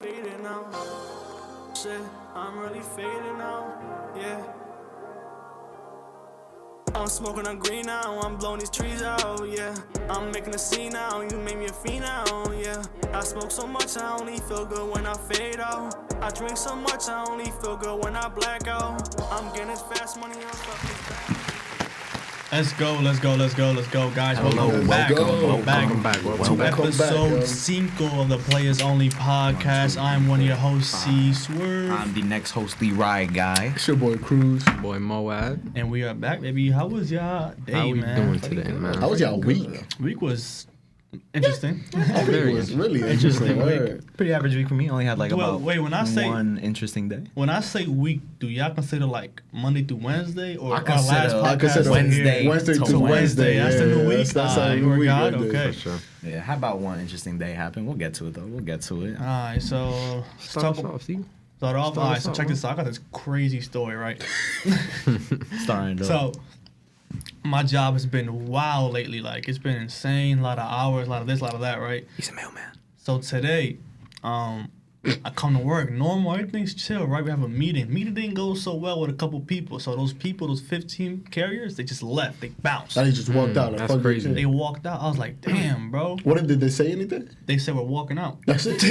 faded now. Shit, I'm really faded now. Yeah. I'm smoking on green now, I'm blowing these trees out, yeah. I'm making a scene now, you made me a fiend now, yeah. I smoke so much, I only feel good when I fade out. I drink so much, I only feel good when I black out. I'm getting this fast money, I'm fucking back. Let's go, guys. Welcome back to episode 5 of the Playas Only Podcast. I'm one of your hosts, C. Swerve. I'm the next host, the Ride Guy. It's your boy Cruz. Your boy Moab. And we are back, baby. How was y'all day, How we man? doing today, man? How was y'all week? Week was interesting. Our week was really interesting. Pretty average week for me. Only had when I say one interesting day. When I say week, do y'all consider like Monday through Wednesday or I our consider- last I podcast? consider Wednesday to Wednesday. That's the new week. That's our you new week forgot? right there. Okay. For sure. Yeah, how about one interesting day happen? We'll get to it though. We'll get to it. All right, so Start us off, see? Start off. All right, so off, check this out. I got this crazy story, right? Starting though. So, my job has been wild lately. Like, it's been insane. A lot of hours, a lot of this, a lot of that, right? He's a mailman. So, today, I come to work. Normal, everything's chill, right? We have a meeting. Meeting didn't go so well with a couple people. So, those people, those 15 carriers, they just left. They bounced. They just walked out. That's crazy. They walked out. I was like, damn, bro. What did they say anything? They said we're walking out. That's it.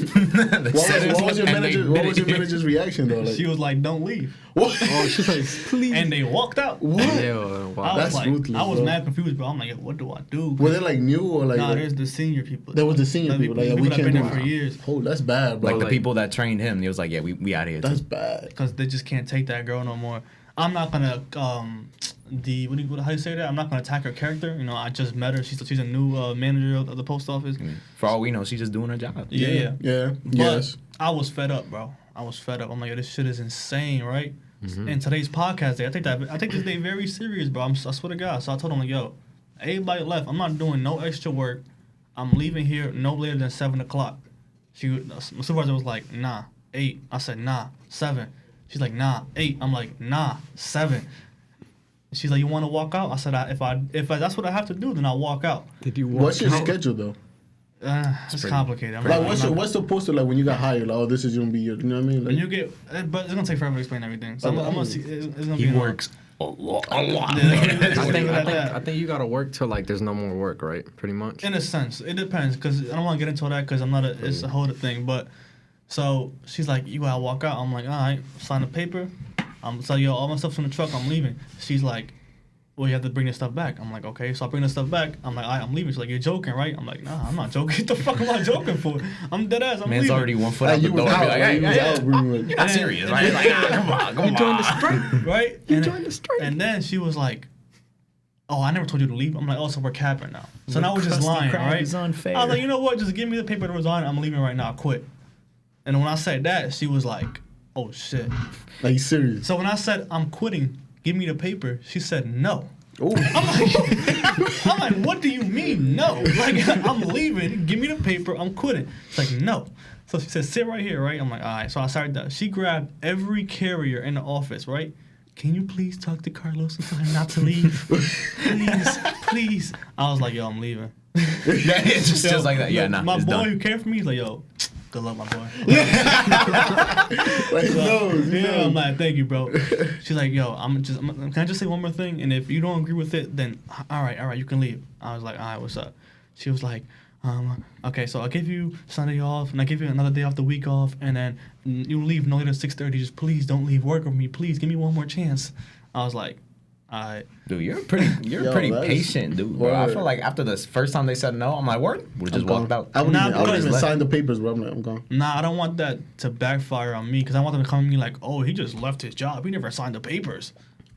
What was your manager's reaction though? Like, She was like, don't leave. what? Oh, she's like, please. And they walked out. What? Yeah, wow. I That's was like, ruthless, I was bro. mad confused, bro. I'm like, what do I do? Were they like new or like? Nah, like there's the senior people. there was the senior people. Like, yeah, we that can't been do there for it. years. Oh, that's bad, bro. Like the like- people that trained him, he was like, "Yeah, we out of here." That's Too. bad. Because they just can't take that girl no more. I'm not gonna how do you say that? I'm not gonna attack her character. You know, I just met her. She's a new manager of the post office. For all we know, she's just doing her job. Yeah. Yeah. But Yes. I was fed up, bro. I was fed up. I'm like, yo, this shit is insane, right? And today's podcast day, I take this day very serious, bro. I swear to God. So I told him, like, yo, everybody left. I'm not doing no extra work. I'm leaving here no later than 7 o'clock. My supervisor was like, nah, 8. I said, nah, 7. She's like, nah, 8. I'm like, nah, 7. She's like, you want to walk out? I said, if that's what I have to do, then I'll walk out. Did you walk What's your out? schedule though? It's complicated. I'm Like, not- what's supposed to like when you got hired? Like, oh, this is gonna be your. You know what I mean? When Like, you get, but it's gonna take forever to explain everything. So I'm gonna see. It's gonna He be works a lot. I think you gotta work till like there's no more work, right? Pretty much. In a sense, it depends because I don't want to get into all that because I'm not a. It's a whole other thing. But so she's like, you gotta walk out. I'm like, all right, sign the paper. So yo, all my stuff's in the truck. I'm leaving. She's like, well, you have to bring this stuff back. I'm like, okay. So I bring the stuff back. I'm like, all right, I'm leaving. She's like, you're joking, right? I'm like, nah, I'm not joking. What the fuck am I joking for? I'm dead ass. I'm Man's leaving. already 1 foot out like, the you door. was Be out. like, Like, you was out. You're not serious, right? Like, come on. You joined the strike. Right? You joined the strike. And then she was like, oh, I never told you to leave. I'm like, oh, so we're capping now. So now we're just lying, right? Is unfair. I was like, you know what? Just give me the paper to resign. I'm leaving right now. I quit. And when I said that, she was like, oh, shit. Like, serious. So when I said, I'm quitting, give me the paper, she said, no. Oh. I'm like, what do you mean, no? Like, I'm leaving. Give me the paper. I'm quitting. It's like, no. So she said, sit right here, right? I'm like, all right. So I started that. She grabbed every carrier in the office, right? Can you please talk to Carlos and tell him not to leave? Please. I was like, yo, I'm leaving. Yeah, it's just like that. Yeah, nah, My it's boy done. who cared for me, he's like, yo, good luck, my boy. Like, he knows. He Yeah, knows. I'm like, thank you, bro. She's like, yo, can I just say one more thing? And if you don't agree with it, then all right, you can leave. I was like, all right, what's up? She was like, okay, so I'll give you Sunday off, and I give you another day off the week off, and then you leave no later than 6:30. Just please don't leave work with me. Please give me one more chance. I was like, all right. Dude, you're pretty that's- patient, dude. Bro. I Word. feel like after the first time they said no, I'm like, word. Would have just walked out. I wouldn't Nah, even because- sign the papers, bro. I'm like, I'm gone. Nah, I don't want that to backfire on me because I want them to come to me like, oh, he just left his job. He never signed the papers.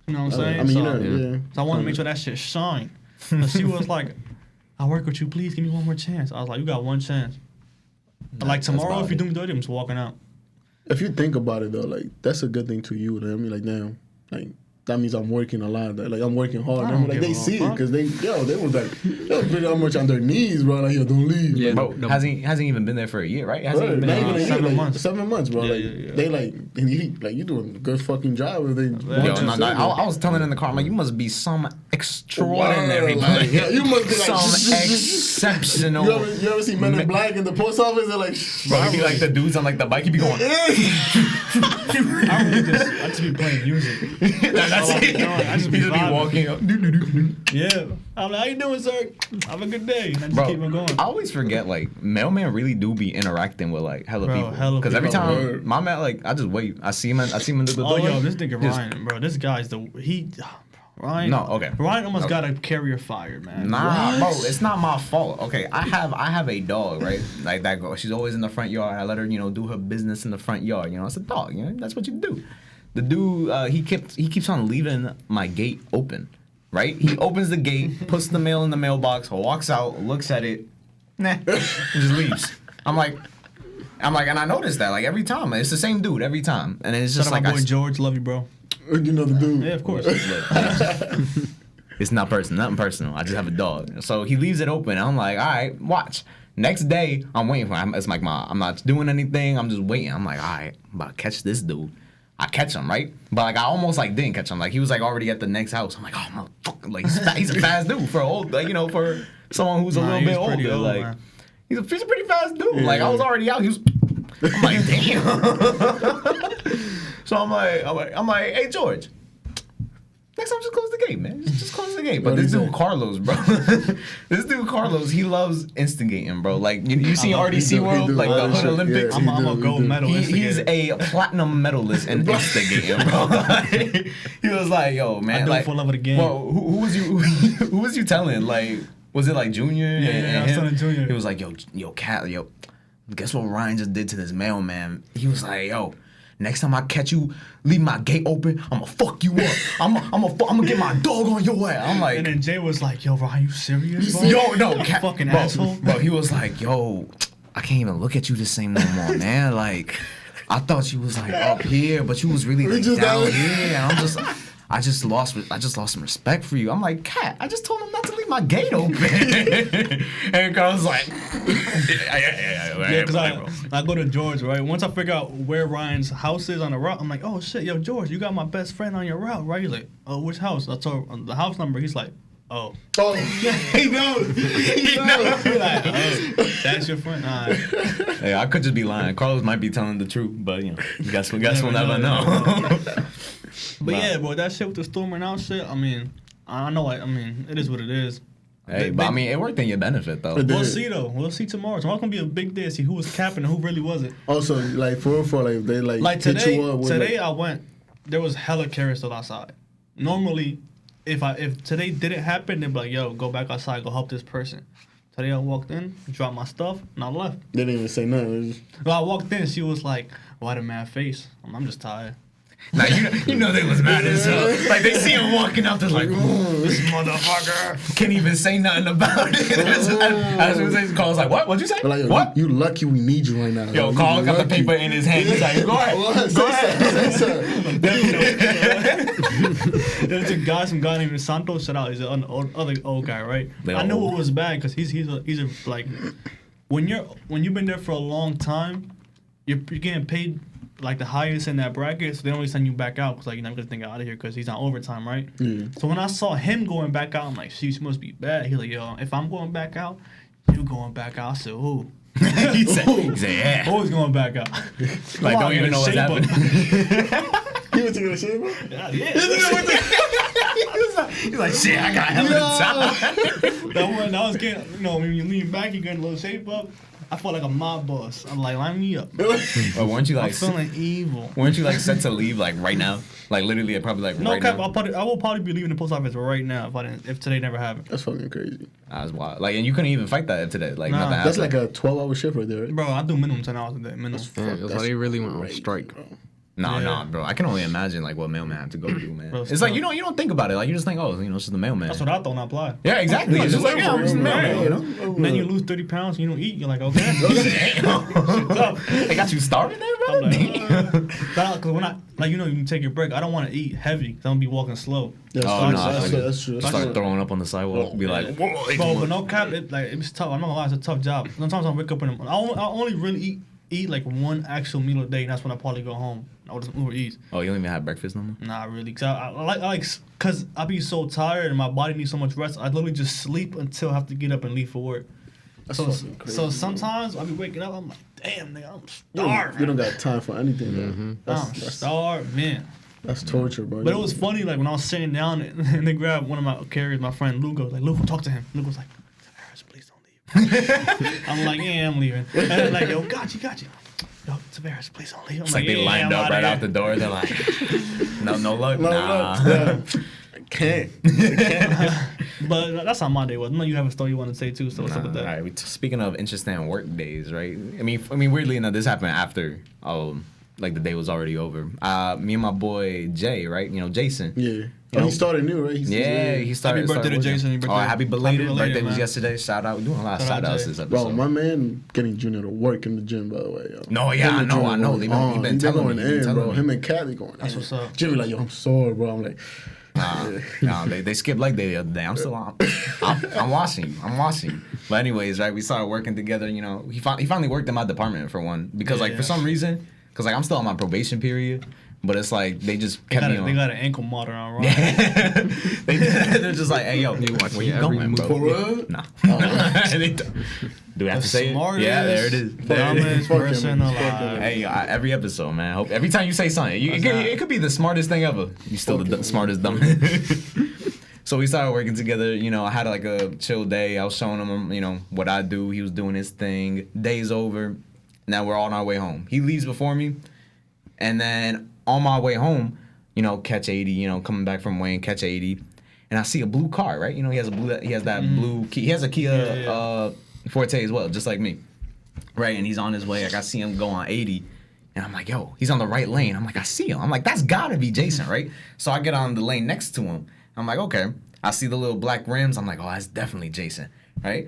You know what I'm saying? I mean, so, you know, yeah. So I want to make sure that shit shine. So she was like, I work with you. Please give me one more chance. I was like, you got one chance. Like tomorrow, if you do me dirty, I'm just walking out. If you think about it though, like that's a good thing to you. You know what I mean, like damn, like that means I'm working a lot. Like I'm working hard. I don't Like give they a see it fuck. because they was like, they was pretty much on their knees, bro. Like, yo, don't leave. Yeah, Bro. Bro, hasn't even been there for a year, right? Hasn't Right, even been not there even a year, 7 like, months. 7 months, bro. Yeah, Like yeah. they like, and like you doing a good fucking job. If they Yo, I was telling in the car, I'm like, you must be some extraordinary, Wow, like, yeah, you must be like some exceptional. You ever see Men in Black in the post office? They're like, Bro, he be like the dudes on like the bike, he be going. I just be playing music. That's all I be it. doing. I just be He just be vibing. walking up. Yeah. I'm like, how you doing, sir? Have a good day. And I just Bro, keep on going. I always forget like mailman really do be interacting with like hella Bro, people. hella Because every people. time my man like I just wait. I see him in the door. Oh, yo, this nigga Just- Ryan, bro. This guy's Ryan. No, okay. Ryan almost Okay. got a carrier fired, man. Nah, bro, it's not my fault. Okay, I have a dog, right? Like that girl. She's always in the front yard. I let her, do her business in the front yard. It's a dog. That's what you do. The dude, he keeps on leaving my gate open, right? He opens the gate, puts the mail in the mailbox, walks out, looks at it, and just leaves. I'm like, and I noticed that like every time. It's the same dude every time, and it's just Shout out like my boy George, love you, bro. you know the dude. Yeah, of course. It's nothing personal. I just have a dog. So he leaves it open. And I'm like, all right, watch. Next day, I'm waiting for him. It's like I'm not doing anything. I'm just waiting. I'm like, all right, I'm about to catch this dude. I catch him, right? But like I almost like didn't catch him. Like he was like already at the next house. I'm like, oh motherfucker, like he's a fast dude for old, like for someone who's a little bit older. Old, like man. he's a pretty fast dude. Like I was already out. I'm like, damn. So I'm like, hey George. Next time, just close the gate, man. Just close the gate. But this dude Carlos, bro. This dude Carlos, he loves instigating, bro. Like you see RDC World, like the Hood Olympics. I'm a gold medal. He's instigator. a platinum medalist in instigating, bro. Like, he was like, yo, man, I do like, it for love of the game. Well, who was you? Who was you telling? Like, was it like Junior? Yeah, I was telling Junior. He was like, yo, Cat, guess what Ryan just did to this mailman? He was like, yo. Next time I catch you, leave my gate open. I'ma fuck you up. I'ma get my dog on your ass. I'm like, And then Jay was like, yo, Ryan, you serious, bro? yo, no, fucking bro, asshole. Bro, he was like, yo, I can't even look at you the same no more, man. Like, I thought you was like up here, but you was really like just down down here. And I just lost some respect for you. I'm like, Cat, I just told him not to leave my gate open. And Carl's like, Yeah, because I go to George, right? Once I figure out where Ryan's house is on the route, I'm like, oh shit, yo, George, you got my best friend on your route, right? He's like, oh, which house? I told him the house number. He's like, oh. Oh, he knows. He knows. He's like, oh, that's your friend. All right. Hey, I could just be lying. Carlos might be telling the truth, but guess we'll never Never know. know. But yeah, bro, that shit with the storming out shit, I mean, it is what it is. Hey, but I mean, it worked in your benefit though. We'll see though. We'll see tomorrow. Tomorrow's gonna be a big day to see who was capping and who really wasn't. Also, like for like they Like hit today, you up with, today I went. There was hella carriers still outside. Normally, if today didn't happen, they'd be like, "Yo, go back outside, go help this person." Today I walked in, dropped my stuff, and I left. they didn't even say nothing. It was just, Well, I walked in, she was like, "Why the mad face?" I'm just tired. Now you know they was mad as hell. Like they see him walking out, they're like, "Ooh, this motherfucker can't even say nothing about it." As soon as Carl's like, "What? What'd you say? like, yo, What?" You lucky we need you right now. Yo, Like, Carl you got the lucky. paper in his hand. He's like, "Go ahead, go ahead." Say There's some guy named Santos. Shout out, he's an other old guy, right? They I knew old. it was bad because he's a like when you've been there for a long time, you're getting paid like the highest in that bracket, so they only send you back out because like you're not gonna think out of here because he's on overtime, right? Yeah. So when I saw him going back out, I'm like, she must be bad. He's like, yo, if I'm going back out, you going back out. I said, who? he said, "Yeah." Who's going back out? Like, don't even know what's happening. You went to go shave, bro? Yeah. He's like, "Shit, I got hella time." That was getting, when you lean back, you get a little shape up. I felt like a mob boss. I'm like, line me up. But weren't you I'm like, feeling evil. weren't you like set to leave like right now? Like literally, probably like No right cap, now. I will probably be leaving the post office right now if today never happened. That's fucking crazy. That's wild. Like, and you couldn't even fight that if today. Like, Nah. nothing happened. That's like a 12-hour shift right there, right? Bro, I do minimum 10 hours a day. Minimum. Yeah, it was like they really went on strike. Bro. No, bro. I can only imagine like what mailman have to go through, man. Bro, it's like you don't think about it. Like you just think, oh, it's just the mailman. That's what I thought when I applied. Yeah, exactly. It's just like, yeah, I'm just the mailman, you know. And then you lose 30 pounds and you don't eat. You're like, okay. They got you starving there, bro. Because when you take your break, I don't want to eat heavy. Cause I'm gonna be walking slow. That's true. Start throwing up on the sidewalk. Be like, whoa. Bro, but no cap, it was tough. I'm not gonna lie, it's a tough job. Sometimes I wake up and I only really eat like one actual meal a day, and that's when I probably go home. I would just Uber Eats. Oh, you don't even have breakfast no more? Nah, really. Cause I like, cause I be so tired and my body needs so much rest. I literally just sleep until I have to get up and leave for work. So sometimes I be waking up, I'm like, damn, nigga, I'm starving. You don't got time for anything, bro. I'm starving. That's torture, bro. But it was funny, like when I was sitting down and they grabbed one of my carriers, my friend Luke, was like, Luke, talk to him. Luke was like, Tavares, please don't leave. I'm like, yeah, I'm leaving. And they're like, yo, got you. Yo, Tavares, please don't leave. I'm It's like they lined up right out the door. They're like, no luck. Yeah. Can't. But that's how my day was. I know you have a story you want to say too, so what's up with that? All right, speaking of interesting work days, right? I mean, weirdly enough, this happened after, like the day was already over. Me and my boy Jay, right? You know, Jason. Yeah. He started new, right? He started. Happy birthday to Jason. Happy belated. Birthday was man. yesterday. Shout out. We're doing a lot of shout outs this episode. Bro, my man getting Junior to work in the gym, by the way. Yo. No, yeah, I know. He been telling me. Bro. Him and Kathy going. That's what's up. Jimmy like, yo, I'm sore, bro. I'm like, they skipped leg day the other day. I'm still on. I'm watching. But anyways, right? We started working together. You know, he finally worked in my department for one because for some reason, because like I'm still on my probation period. But it's like they just kept me on. They got an ankle monitor on, right? They're just like, hey, yo, where you going, bro? For real? Nah. Do we have to say it? Yeah, there it is. Dumbest person alive. Hey, every episode, man. Every time you say something, it could be the smartest thing ever. You still the smartest dumbest. So we started working together. You know, I had like a chill day. I was showing him, you know, what I do. He was doing his thing. Day's over. Now we're all on our way home. He leaves before me. And then on my way home, you know, catch 80, you know, coming back from Wayne, catch 80. And I see a blue car, right? You know, he has that blue key. He has a Kia Forte as well, just like me. Right? And he's on his way. Like, I see him go on 80. And I'm like, yo, he's on the right lane. I'm like, I see him. I'm like, that's gotta be Jason, right? So I get on the lane next to him. I'm like, okay. I see the little black rims. I'm like, oh, that's definitely Jason, right?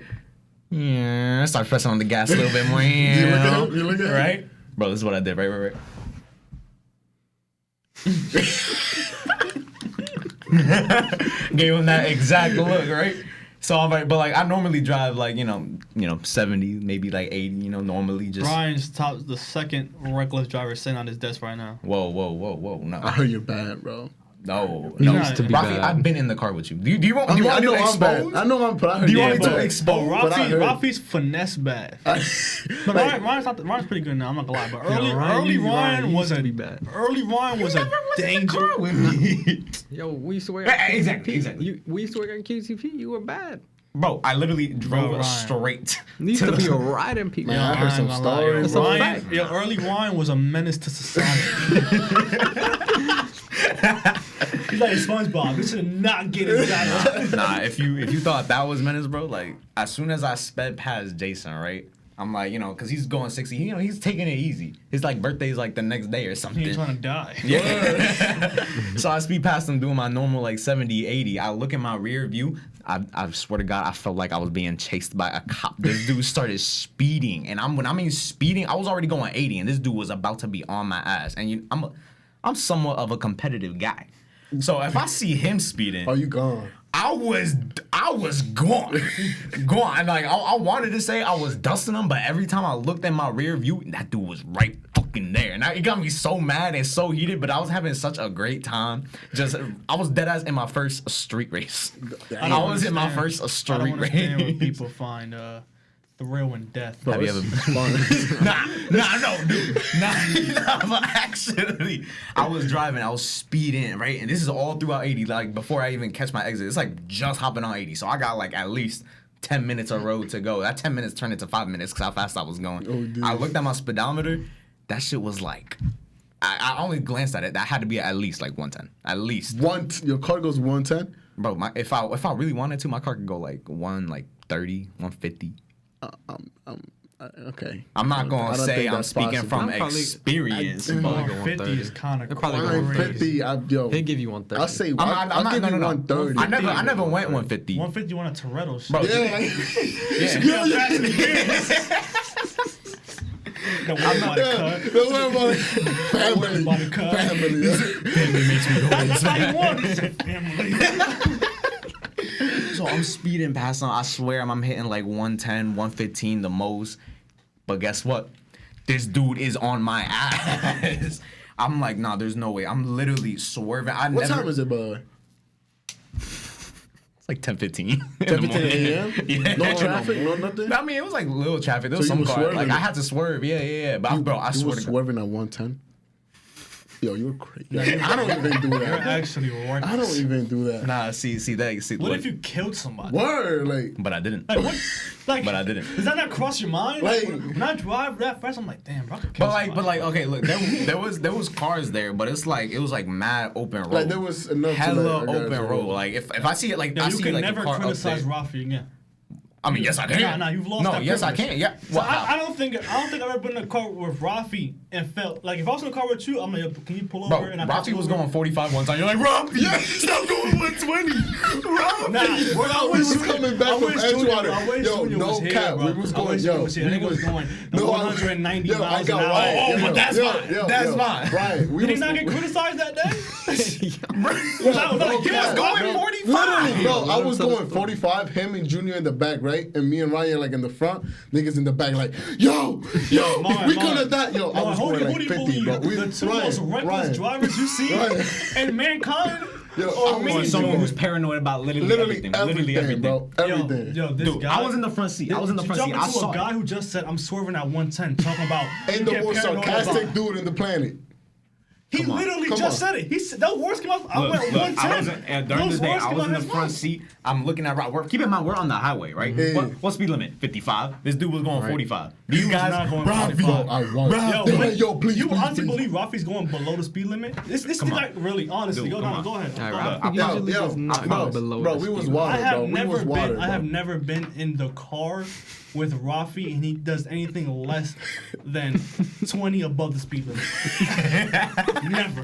Yeah. I start pressing on the gas a little bit more. You look at him? Right? Bro, this is what I did. Right. Gave him that exact look, right? So I'm like, but like I normally drive like, you know, 70, maybe like 80, you know, normally just. Brian's the second reckless driver sitting on his desk right now. Whoa, no. I heard you're bad, bro. No. Used to be Rafi, bad. I've been in the car with you. Do you want me to I know expose? I'm bad. I know I'm bad. Do you want me to expose? Rafi's finesse bad. But Ryan's pretty good now. I'm not gonna lie. But early Ryan was a danger with me. Yo, we used to work at Exactly. We used to work at QTP. You were bad. Bro, I literally drove Ryan. straight. Needs to be a riding people. Man, I heard some stories. Early Ryan was a menace to society. He's like SpongeBob. This should not get his guy. Nah, if you thought that was menace, bro, like as soon as I sped past Jason, right? I'm like, you know, because he's going 60. You know, he's taking it easy. His like birthday's like the next day or something. He's trying to die. Yeah. So I speed past him doing my normal like 70, 80. I look in my rear view. I swear to God, I felt like I was being chased by a cop. This dude started speeding, and when I mean speeding, I was already going 80, and this dude was about to be on my ass. And I'm somewhat of a competitive guy, so if I see him speeding, Oh, you gone? I was gone. And like I wanted to say I was dusting him, but every time I looked in my rear view, that dude was right fucking there. And it got me so mad and so heated, but I was having such a great time. I was dead ass in my first street race. I was in my first street race. I don't understand when people find thrill in death. Have you ever? No, dude. But actually, I was driving. I was speeding, right? And this is all throughout 80. Like before I even catch my exit, it's like just hopping on 80. So I got like at least 10 minutes of road to go. That 10 minutes turned into 5 minutes because how fast I was going. Oh, I looked at my speedometer. That shit was like. I only glanced at it. That had to be at least like 110. At least. Your car goes 110? Bro, if I really wanted to, my car could go like 130, 150. Okay. I'm not I gonna don't say think I'm that's speaking possible. from I'm probably- experience. Probably but- go 50 130. is kind of They're probably crazy. going 150. Yo. He'll give you 130. I'll say. I'm not, I'll give no, you no, no. 130. I never went 150. 150 on a Toretto. Bro, Yeah. Don't worry about it, cuz. Don't worry about it. Don't worry about it, Family. cuz. Family. Family makes me go. That's how you want. He said family. So I'm speeding past them. I swear I'm hitting like 110, 115 the most. But guess what? This dude is on my ass. I'm like, nah, there's no way. I'm literally swerving. What time is it, by the way? It's like 10:15. 10:15 a.m. Yeah. No traffic, no nothing. I mean, it was like little traffic. There was So you some were car. Like swerving? I had to swerve. Yeah. But bro, I You swear were to God. swerving at 110. Yo, you're crazy. I don't even do You're that. actually reckless. I don't even do that. Nah, see. What Look, if you killed somebody? Word, like. But I didn't. Like, what? Like, But I didn't. Does that not cross your mind? Like- When I drive that fast, I'm like, damn, bro, I could kill But somebody. okay, look, there was cars there, but it was like mad open road. Like there was enough to, hella like, I got open you. road. Like if I see it, like Yo, I you see can like never the car up criticize there. Rafi again. I mean, yes, I can. Nah, you've lost No, that yes, I privilege. can. Yeah. So What, how? I don't think I've ever been in a car with Rafi and felt like if I was in a car with you, I'm like, can you pull over? Bro, And I pass Rafi you was over? going 45 one time. You're like, Rafi, stop going 120. Rafi. Nah, Bro, we was coming back from Edgewater. Yo, no cap. We was going, yo. I think it was going No, 190 yo, I miles an got hour. Ryan. Oh, but that's fine. That's fine. Right. We Did he was not get criticized that day? Was I was like, He was going 45. Literally, no, I Let him was tell the going story. 45, him and Junior in the back, right? And me and Ryan like in the front, niggas in the back like, yo, Marlon, we could have done, yo, I Marlon, was who going do like you 50, bro. believe? The two most reckless drivers you see Ryan. in mankind? Yo, or I me? was Someone going- who's paranoid about Literally everything, bro. Everything. Yo, this Dude, guy. I was in the front seat. I was in the front seat. Jumping I to saw a guy it. who just said, I'm swerving at 110, talking about. Ain't you the get most paranoid sarcastic about- dude in the planet. He Come on, literally come just on. said it. He said those words came out. I Look, went look, 110. I wasn't, and during Those the day, words I came was out in the his front mouth. seat. I'm looking at route. Keep in mind, we're on the highway, right? Yeah. What speed limit? 55. This dude was going 45. These was guys, not going Rafi, 45. I won. Yo, They're wait, like, yo, please, you please, honestly please. believe Rafi's going below the speed limit? This Come like on. really honestly. Dude, Go come down. on. Go ahead. All Go right, ahead. Rafi usually does not go below bro, the we was speed water, I have bro. We never was water, been. I have bro. never been in the car with Rafi, and he does anything less than 20 above the speed limit. Never.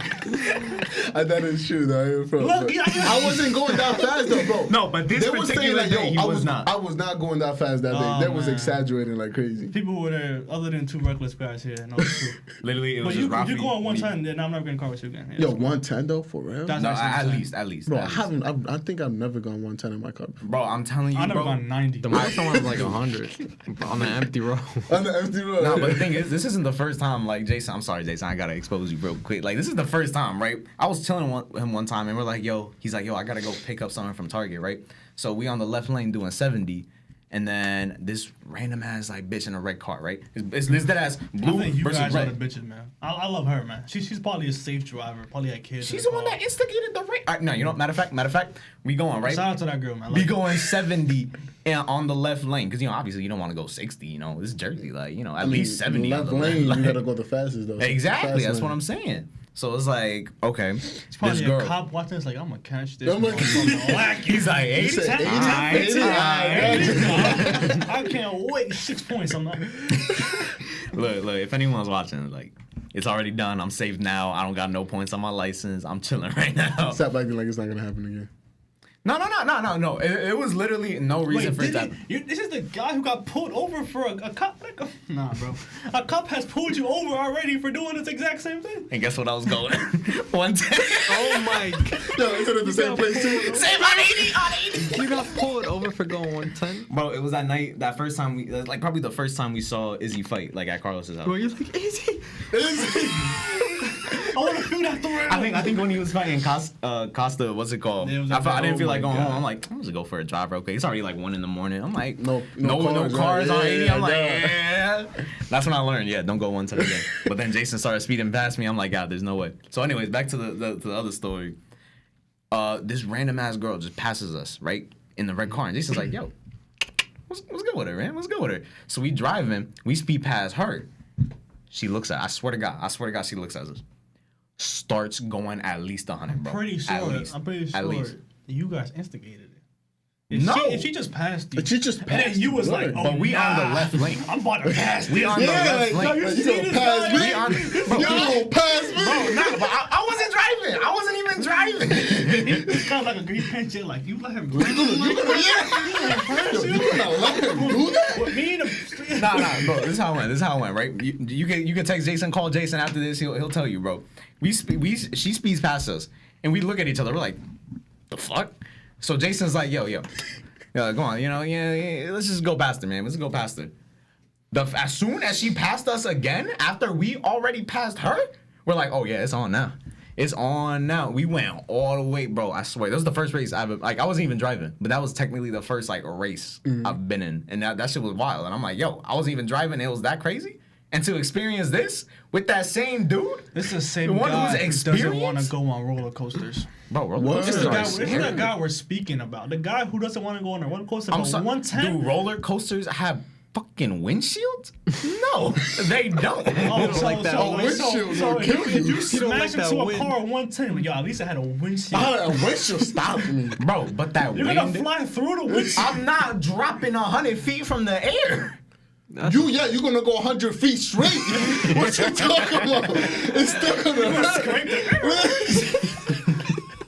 That is true, though. Bro, Look, but yeah, I wasn't going that fast, though, bro. No, but this They was saying particular like, day, he yo, was not. I was not going that fast that Oh, day. They was man. exaggerating like crazy. People were there other than two reckless guys here. No, it's true. Literally, it was But you, just Rafi. you go on me. 110, then I'm never getting a car with you again. Yeah, Yo, it's cool. 110 though, for real? That's No, actually at least. Bro, I at least. haven't. I think I've never gone 110 in my car before. Bro, I'm telling you, I never bro. gone 90. The most I went was like 100 on an empty road. On the empty road. No, but the thing is, this isn't the first time. Like Jason, I'm sorry, Jason, I gotta expose you real quick. Like this is the first time, right? I was chilling with him one time, and we're like, he's like, yo, I gotta go pick up something from Target, right? So we on the left lane doing 70, and then this random ass like bitch in a red car, right? It's that ass I blue think you versus guys are the red. bitches, man. I love her, man. She's probably a safe driver. Probably had kids. She's in the one car. that instigated the race. No, you know, matter of fact, we going right. Shout out to that girl, man. I We like her. going 70 and on the left lane because obviously you don't want to go 60. This is Jersey, like at least 70 on Left the lane, lane. you gotta go the fastest though. Exactly, Fast that's lane. what I'm saying. So it's like, okay, It's probably this a girl. cop watching this like, I'm gonna catch this. I'm gonna- motherfucker. Whack you. He's like 80. said 80? Aight, 80? aight. I can't wait. 6 points. I'm not. Look, if anyone's watching, like, it's already done. I'm safe now. I don't got no points on my license. I'm chilling right now. Stop acting like it's not gonna happen again. No. It was literally no reason Wait, for it to did happen. this is the guy who got pulled over for a cop? Nah, bro. A cop has pulled you over already for doing this exact same thing. And guess what I was going? 110. Oh my god. Yo, is it at the same place too? Same on 80. You got pulled over for going 110? Bro, it was that night, that first time like probably the first time we saw Izzy fight, like at Carlos's house. Bro, you're like, easy. I want to feel that through. I think when he was fighting Costa, what's it called? Yeah, it was I didn't feel oh like my going home. God. I'm like, I'm just gonna go for a drive real quick. It's already like 1 a.m. I'm like, No no cars, cars right? on 80. Yeah, I'm like, yeah. yeah. That's when I learned, don't go 110 again. But then Jason started speeding past me. I'm like, God, there's no way. So anyways, back to the other story. This random ass girl just passes us right in the red car, and Jason's like, yo, what's good with her, man? What's good with her? So we driving, we speed past her. She looks at, I swear to God, she looks at us. Starts going at least 100, bro. Pretty sure. At least. I'm pretty At sure least. you guys instigated it. If she just passed you. She just passed. And then you was like, oh, But we on the left lane. I'm about to pass We this. on the left lane. You gonna pass me? You gonna pass me? Bro, nah, but I wasn't driving. I wasn't even driving. It's kind of like a green pinch. Like, you let him do You gonna let him do that? What, me and the... Nah, bro. This is how it went. Right? You can text Jason. Call Jason after this. He'll tell you, bro. She speeds past us, and we look at each other. We're like, the fuck? So Jason's like, yo, come on, yeah, let's just go past her, man. Let's go past her. As soon as she passed us again, after we already passed her, we're like, oh yeah, it's on now. It's on now. We went all the way, bro. I swear, that was the first race I wasn't even driving, but that was technically the first race I've been in, and that shit was wild. And I'm like, yo, I wasn't even driving. It was that crazy. And to experience this with that same dude, this is the same the one guy who's who doesn't want to go on roller coasters. Bro, roller This is coasters the guy we're speaking about. The guy who doesn't want to go on a roller coaster. But 110. Do roller coasters have fucking windshields? No, they don't. Windshields will kill if you. you smash into a car at 110, yo, at least I had a windshield. A windshield stopped me. Bro, but that You're wind... gonna fly through the windshield. I'm not dropping 100 feet from the air. You're gonna go 100 feet straight. What you talking about? It's still gonna hurt.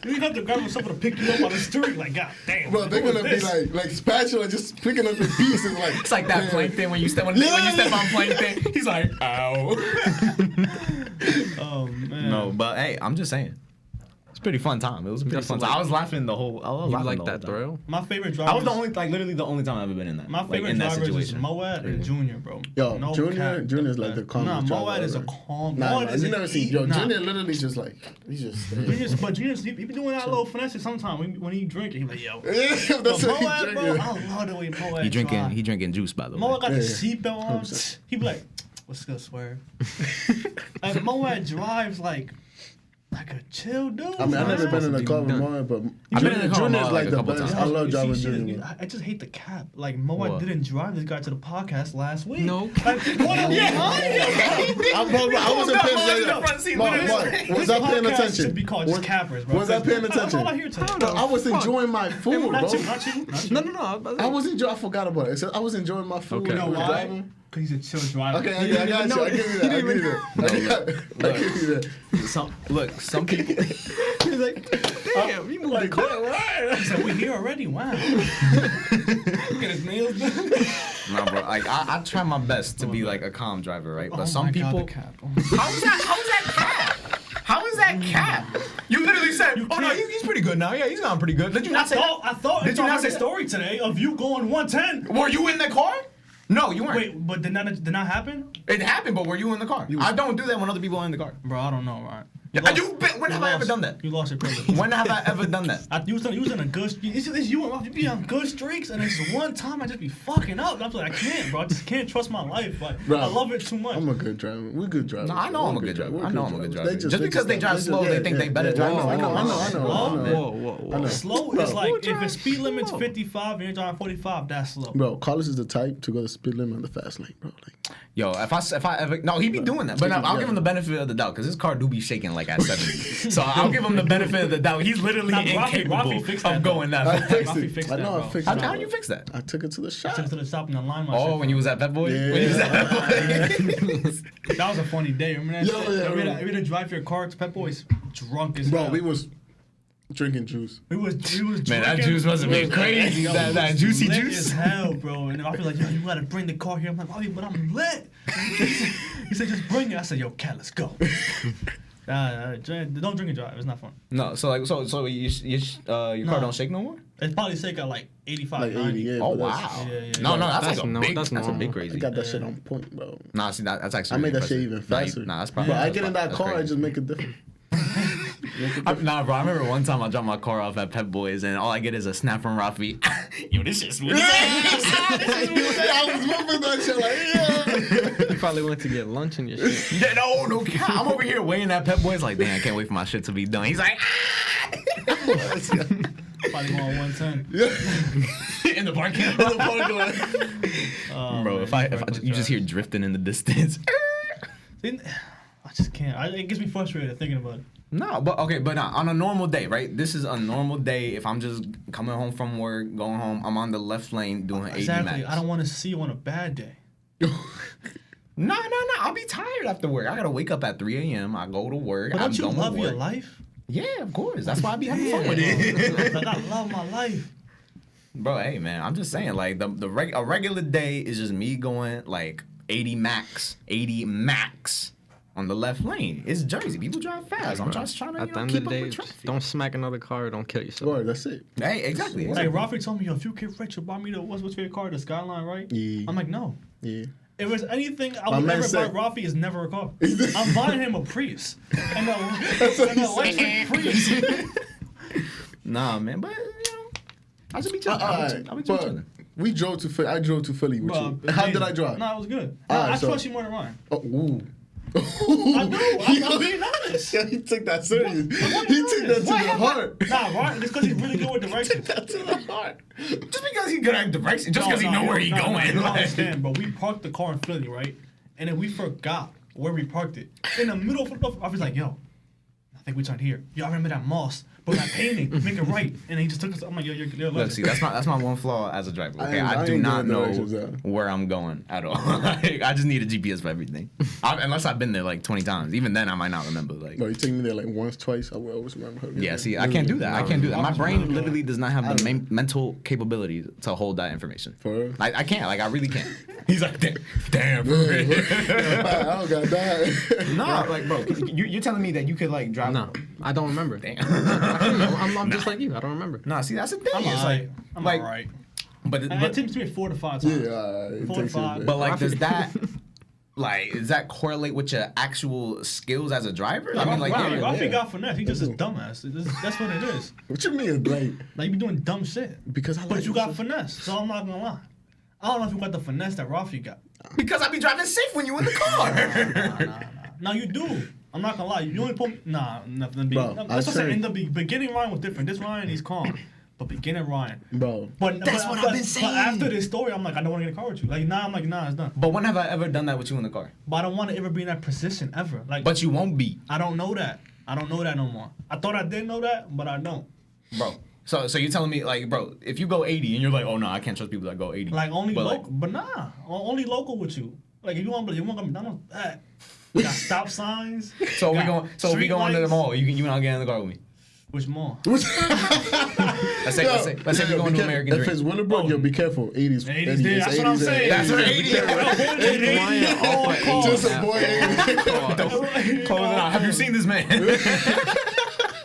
You have to grab someone to pick you up on the street, like, god damn. Bro, they're gonna be like spatula just picking up the pieces like. It's like that plankton when you step on plankton. He's like, ow. Oh man. No, but hey, I'm just saying. It's a pretty fun time. It was a pretty fun time. I was laughing the whole. You like that thrill? My favorite driver. I was literally the only time I've ever been in that. My favorite drivers is Moad and Junior, bro. Yo, no Junior's like the calmest driver. Moad is a ever. calm. Nah, Moad is you never seen. Junior literally just like he's just. But Junior, he be doing that little finesse sometimes when he drinking. He like, yo. Yeah, that's what Moad, he bro, drinking. I love the way Moad He drinking juice, by the way. Moad got the Yeah. seatbelt on. He be like, what's good, swear? Like Moad drives like a chill dude. I mean, I've never been in a car with Moad, but I've been in a car with Junior's Moad, like like, a the couple best. times. I love driving See, Junior. I just hate the cap. Like Moad What? didn't drive this guy to the podcast last week. No. Like, what are you I wasn't paying attention. Was I paying attention? Should be called just cappers, bro. Was I paying That's all I attention? hear today. Bro, I was enjoying my food, Not bro. you, not you. No. I was enjoying. I forgot about it. I was enjoying my food. Okay. You know when I was why? driving. Because he's a chill driver. Okay, I got you. I give you that. I give you that. I give you that. Some people. He's like, damn, you moved the car. He said, we're here already. Wow. Look at his nails done. Nah, bro. Like I try my best to be like a calm driver, right? But Oh some my God, people. the cap. How is that cap? How is that cap? You literally said, "Oh no, can't- he's pretty good now. Yeah, he's gone pretty good." Did you not say that? I thought Did you not say the that? story today of you going 110. Were you in the car? No, you weren't. Wait, but did not happen? It happened, but were you in the car? I don't do that when other people are in the car. Bro, I don't know, right? When have I ever done that? You lost your privilege. When have I ever done that? You was in a good streak. It's you and you be on good streaks, and it's one time I just be fucking up. I'm like, I can't, bro. I just can't trust my life. Like, Bro, I love it too much. I'm a good driver. We're good drivers. No, I know I'm a good driver. I know I'm a good driver. Just because just they drive slow, they think they better drive. I know. Whoa. Slow Bro, is like if the speed limit's 55 and you're driving 45, that's slow. Bro, Carlos is the type to go the speed limit on the fast lane, bro. Like, Yo, if I ever he be doing that, but I'll give him the benefit of the doubt because his car do be shaking like at 70. So I'll give him the benefit of the doubt. He's literally incapable of going that I fast. fixed Rafi it. fixed I that, know bro. I fixed How it. did you fix that? I took it to the shop. Took it to the shop and align my Oh, shit. when you was at Pet Boy? Yeah. When you was at Pet Boy? That was a funny day. Remember that? Yo, shit? yeah, we bro. had to drive your car to Pet Boys drunk as Bro, hell. we was drinking juice. We was drinking. Man, that juice must have been crazy. Yo, That it was juicy lit juice. as hell, bro. And I feel like, yo, you gotta bring the car here. I'm like, Bobby, but I'm lit. He said, just bring it. I said, yo, cat, let's go. Don't drink and drive. It's not fun. No, so your car don't shake no more? It's probably sick at like 85, Like 90. 80, yeah. Oh but that's- wow. Yeah. No, that's That's like a no- big. that's That's a normal. big I crazy. got that shit on point, bro. Nah, see that's actually. I made really that shit even impressive. faster. Nah, that's probably. Bro, I that's get in probably- that that's car, I crazy. just make it different. Nah, bro. I remember one time I dropped my car off at Pep Boys and all I get is a snap from Rafi. Yo, this shit's smooth. I was moving that shit like, yeah. You probably went to get lunch and your shit. No. I'm over here waiting at Pep Boys like, damn, I can't wait for my shit to be done. He's like, Probably going 110. in the parking lot. Oh, Bro, man, if I reckless you just hear drives. drifting in the distance. See, just can't. It gets me frustrated thinking about it. No, but on a normal day, right? This is a normal day. If I'm just coming home from work, going home, I'm on the left lane doing 80 Exactly. max. I don't want to see you on a bad day. No. I'll be tired after work. I gotta wake up at 3 a.m. I go to work. But don't you done love with your work. life? Yeah, of course. That's why I be having fun with it. Like, I love my life. Bro, hey man, I'm just saying, like a regular day is just me going like 80 max on the left lane. It's Jersey. People drive fast. I'm just trying to At the end keep of the up day, with just traffic. don't smack another car or don't kill yourself. Right, that's it. Hey, exactly. Like Rafi told me, yo, if you get rich, you'll buy me the what's your favorite car, the Skyline, right? Yeah. I'm like, no. Yeah. If there's anything I My would man ever said- buy Rafi is never a car. I'm buying him a Prius. And an electric Prius. Nah, man, but I should be chilling. I'll be but chilling. we drove to Philly. I drove to Philly with Bro, you. How did amazing. I drive? No, it was good. Alright, I so- trust you more than Ryan. Oh, ooh. I do. I'm being honest. Yeah, he took that serious. He What took that to What the happened? heart. Nah, Ryan, it's because he's really good with directions. That to the heart. Just because he's good at direction, just because he know where he No, going. you don't like- understand, but we parked the car in Philly, right? And then we forgot where we parked it. In the middle of the I was like, yo, I think we turned here. Yo, I remember that moss. But that painting, make it right. And he just took us. I'm like, yo, you're Look, legend. see, that's my one flaw as a driver. Okay, I I do ain't not good at know directions, where I'm going at all. Like, I just need a GPS for everything. Unless I've been there like 20 times. Even then, I might not remember. Like, No, you take me there like once, twice. I will always remember how to get yeah, there. see, I can't do that. I can't do that. My brain No. literally does not have the mental capabilities to hold that information. For real? I can't. Like, I really can't. He's like, damn. I don't got that. Nah, like, bro, you're telling me that you could like drive. No, I don't remember. Damn. I'm just like you. I don't remember. Nah, see, that's the thing. I'm It's alright. like, I'm like, alright. but It takes me 4 to 5 times. Yeah, it 4 to takes 5. it. But like, does that correlate with your actual skills as a driver? I mean, like, Rafi yeah. got finesse. He just a dumbass. That's what it is. What you mean, like? Like, you be doing dumb shit. Because I like. But you got finesse, so I'm not gonna lie. I don't know if you got the finesse that Rafi got. Because I be driving safe when you in the car. Nah. No, you do. I'm not gonna lie. You only put nothing. Bro, That's I what I'm saying. said- In the beginning, Ryan was different. This Ryan, he's calm. But beginning Ryan. Bro. But That's what I've been saying. But after this story, I'm like, I don't want to get in a car with you. Like, nah, I'm like, nah, it's done. But when have I ever done that with you in the car? But I don't want to ever be in that position ever. Like, But you won't be, I don't know that. I don't know that no more. I thought I did know that, but I don't. bro. So you're telling me, like, bro, if you go 80 and you're like, oh no, I can't trust people that go 80. Like only But, local, but nah, only local with you. Like if you want to McDonald's, that. We got stop signs. So we got going. So if we street go into the lights. mall, you and I'll get in the car with me. Which mall? Let's say we go into American If Dream. it's Willowbrook, yo, be careful. 80s. 80s there. That's what I'm saying. That's what 80s. 80s. Ryan off Just a boy. 80s. Close it out. Have you seen this man?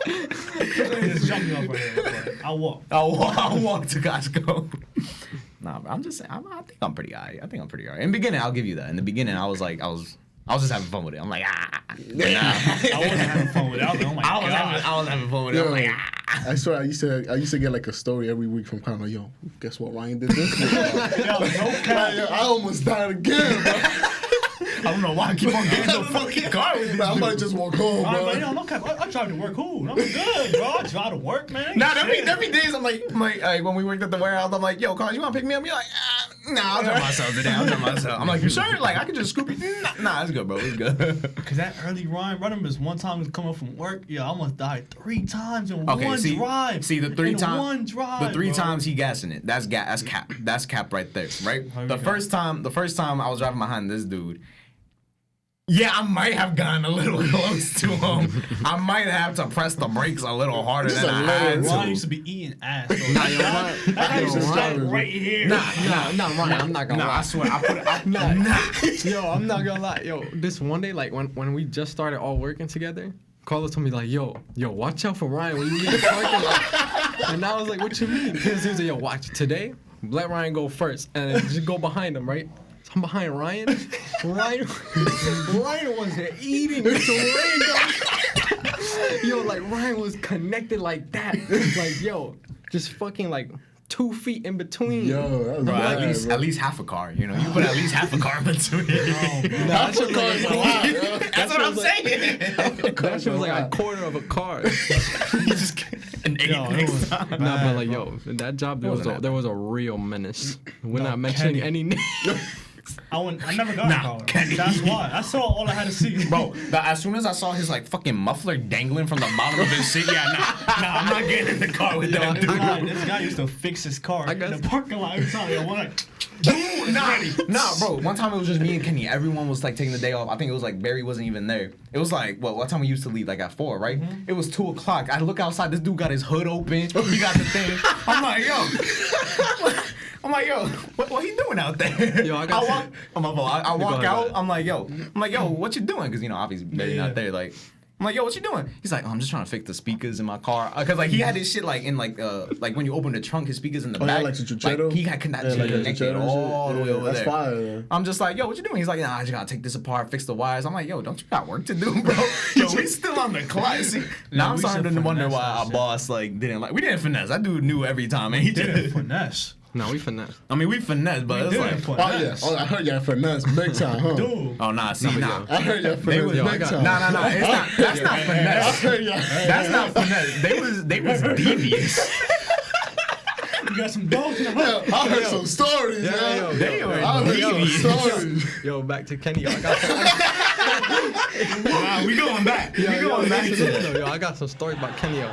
Just jump me off right here. I'll walk. I'll walk to Costco. Nah, bro, I'm just saying. I think I'm pretty alright. In the beginning, I'll give you that. In the beginning, I was just having fun with it. I'm like, I wasn't having fun with it. I was like, oh my god. I was having fun with it. I'm like, I swear, I used to get like a story every week from Connor. Yo, guess what? Ryan did this. Yo, no cap. Yo, I almost died again, bro. I don't know why I keep on getting in the fucking car with this I might dude. just walk home, All right, but bro. yo, no cap. I drive to work. Cool. I'm good, bro. I drive to work, man. Nah, every days I'm like, when we worked at the warehouse, I'm like, yo, Carl, you want to pick me up? You're like, nah, I'll drive myself today. I'm like, you sure? Like, I can just scoop you. Nah, it's good, bro. It's good. Cause that early Ryan running was one time was coming from work. Yeah, I almost died 3 times in Okay, one see, drive. See the 3 In times. one drive. The 3 bro. times he gassing it. That's cap. That's cap right there, right? How you The got first time I was driving behind this dude. Yeah, I might have gone a little close to him. I might have to press the brakes a little harder Just than a I little. had Ryan to. used to be eating ass. Nah, yo, Ryan. That guy used to Yo, stop Ryan. right here. Nah, Ryan, I'm not gonna lie. I swear, I put it. Yo, I'm not gonna lie. Yo, this one day, like when we just started all working together, Carlos told me like, yo, watch out for Ryan when you leave the parking lot. And I was like, what you mean? Because he was like, yo, watch today. Let Ryan go first, and then just go behind him, right? So I'm behind Ryan. Ryan was eating this window. Yo, like Ryan was connected like that. Like, yo, just fucking like 2 feet in between. Yo, that was Bro, bad, bro. at least half a car. You know, you put at least half a car in between. Half a car is a lot, yo. That's what I'm saying. That shit was like a quarter of a car. You just an 8 Yo, it next was time. Nah, but like, yo, that job, there wasn't that was a real menace. We're No, not mentioning Kenny. any names. I never got a car. That's why. I saw all I had to see. Bro, as soon as I saw his like fucking muffler dangling from the bottom of his seat, nah, I'm not getting in the car with that dude. This guy used to fix his car in the parking lot every time. Yo, Nah, bro. One time it was just me and Kenny. Everyone was like taking the day off. I think it was like Barry wasn't even there. It was like, what time we used to leave? Like at 4, right? Mm-hmm. It was 2:00. I look outside. This dude got his hood open. He got the thing. I'm like, yo, what he doing out there? Yo, I walk out. I'm like, yo, what you doing? Because obviously Barry not there. Like, I'm like, yo, what you doing? He's like, I'm just trying to fix the speakers in my car. Cause like he had his shit like in like when you open the trunk, his speakers in the back. Like he had connected all the way over there. That's fire. I'm just like, yo, what you doing? He's like, nah, I just gotta take this apart, fix the wires. I'm like, yo, don't you got work to do, bro? Yo, we still on the clock. Now I'm starting to wonder why our boss like didn't like. We didn't finesse. That dude knew every time, and he didn't finesse. No, we finesse. I mean, we finesse, but it's like, finesse. I heard y'all finesse big time, huh? Dude. Oh nah, see nah. I heard y'all finesse big time. Nah. That's not finesse. I heard y'all. That's not finesse. They was devious. You got some dogs in the house. I heard some stories, I heard some stories. Yo, back to Kenny. Yo, I got Wow, we going back. Yo, I got some stories about Kenny. Yo.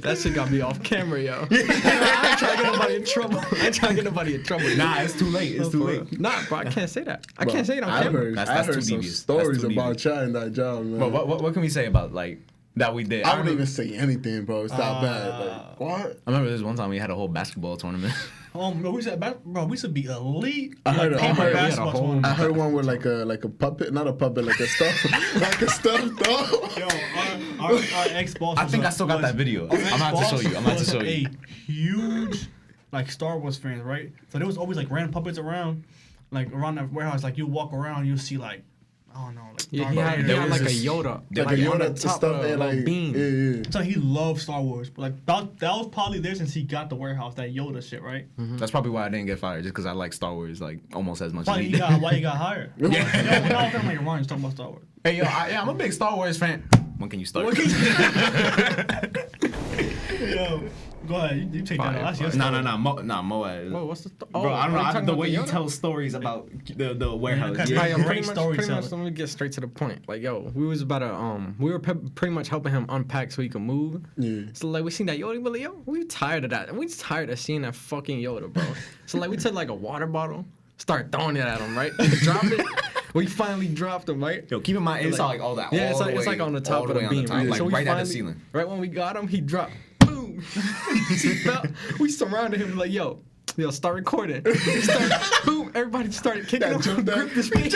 That shit got me off camera, yo. I ain't trying to get nobody in trouble. Nah, it's too late. It's too late. Nah, bro, I can't say that. I can't say it on camera. I heard some stories about y'all in that job, man. But what can we say about like that we did? I wouldn't even say anything, bro. It's that bad. Like, what? I remember this one time we had a whole basketball tournament. We used to be elite. I heard one with like a puppet, not a puppet, like a stuffed dog. Yo, our ex-boss. I think I still got that video. I'm gonna have to show you. A huge, like Star Wars fans, right? So there was always like random puppets around that warehouse. Like you walk around, you see like. I don't know. Like he had like a Yoda. Like a Yoda to stuff there, like beam. Yeah. So he loved Star Wars. But like that was probably there since he got the warehouse, that Yoda shit, right? Mm-hmm. That's probably why I didn't get fired, just because I like Star Wars like almost as much as why he you did. Why you got hired? Yeah. When I was talking like Ryan's talking about Star Wars. Hey, yo, I'm a big Star Wars fan. When can you start? Yo, go ahead. You take that. That's your story. No, Moaz. Whoa, what's the Bro, I don't know. The way you tell stories about the warehouse. Yeah. Pretty much, let me get straight to the point. Like, yo, we was about to, we were pretty much helping him unpack so he could move. Yeah. So, like, we seen that Yoda, but like, yo, we tired of that. We tired of seeing that fucking Yoda, bro. So, like, we took, like, a water bottle, start throwing it at him, right? Drop it. We finally dropped him, right? Yo, keep in mind, it's like all that. Yeah, all it's like on the top of the beam. Like so right at the ceiling. Right when we got him, he dropped. Boom. He fell. We surrounded him like, yo, start recording. Boom. Everybody started kicking him. Grip his face.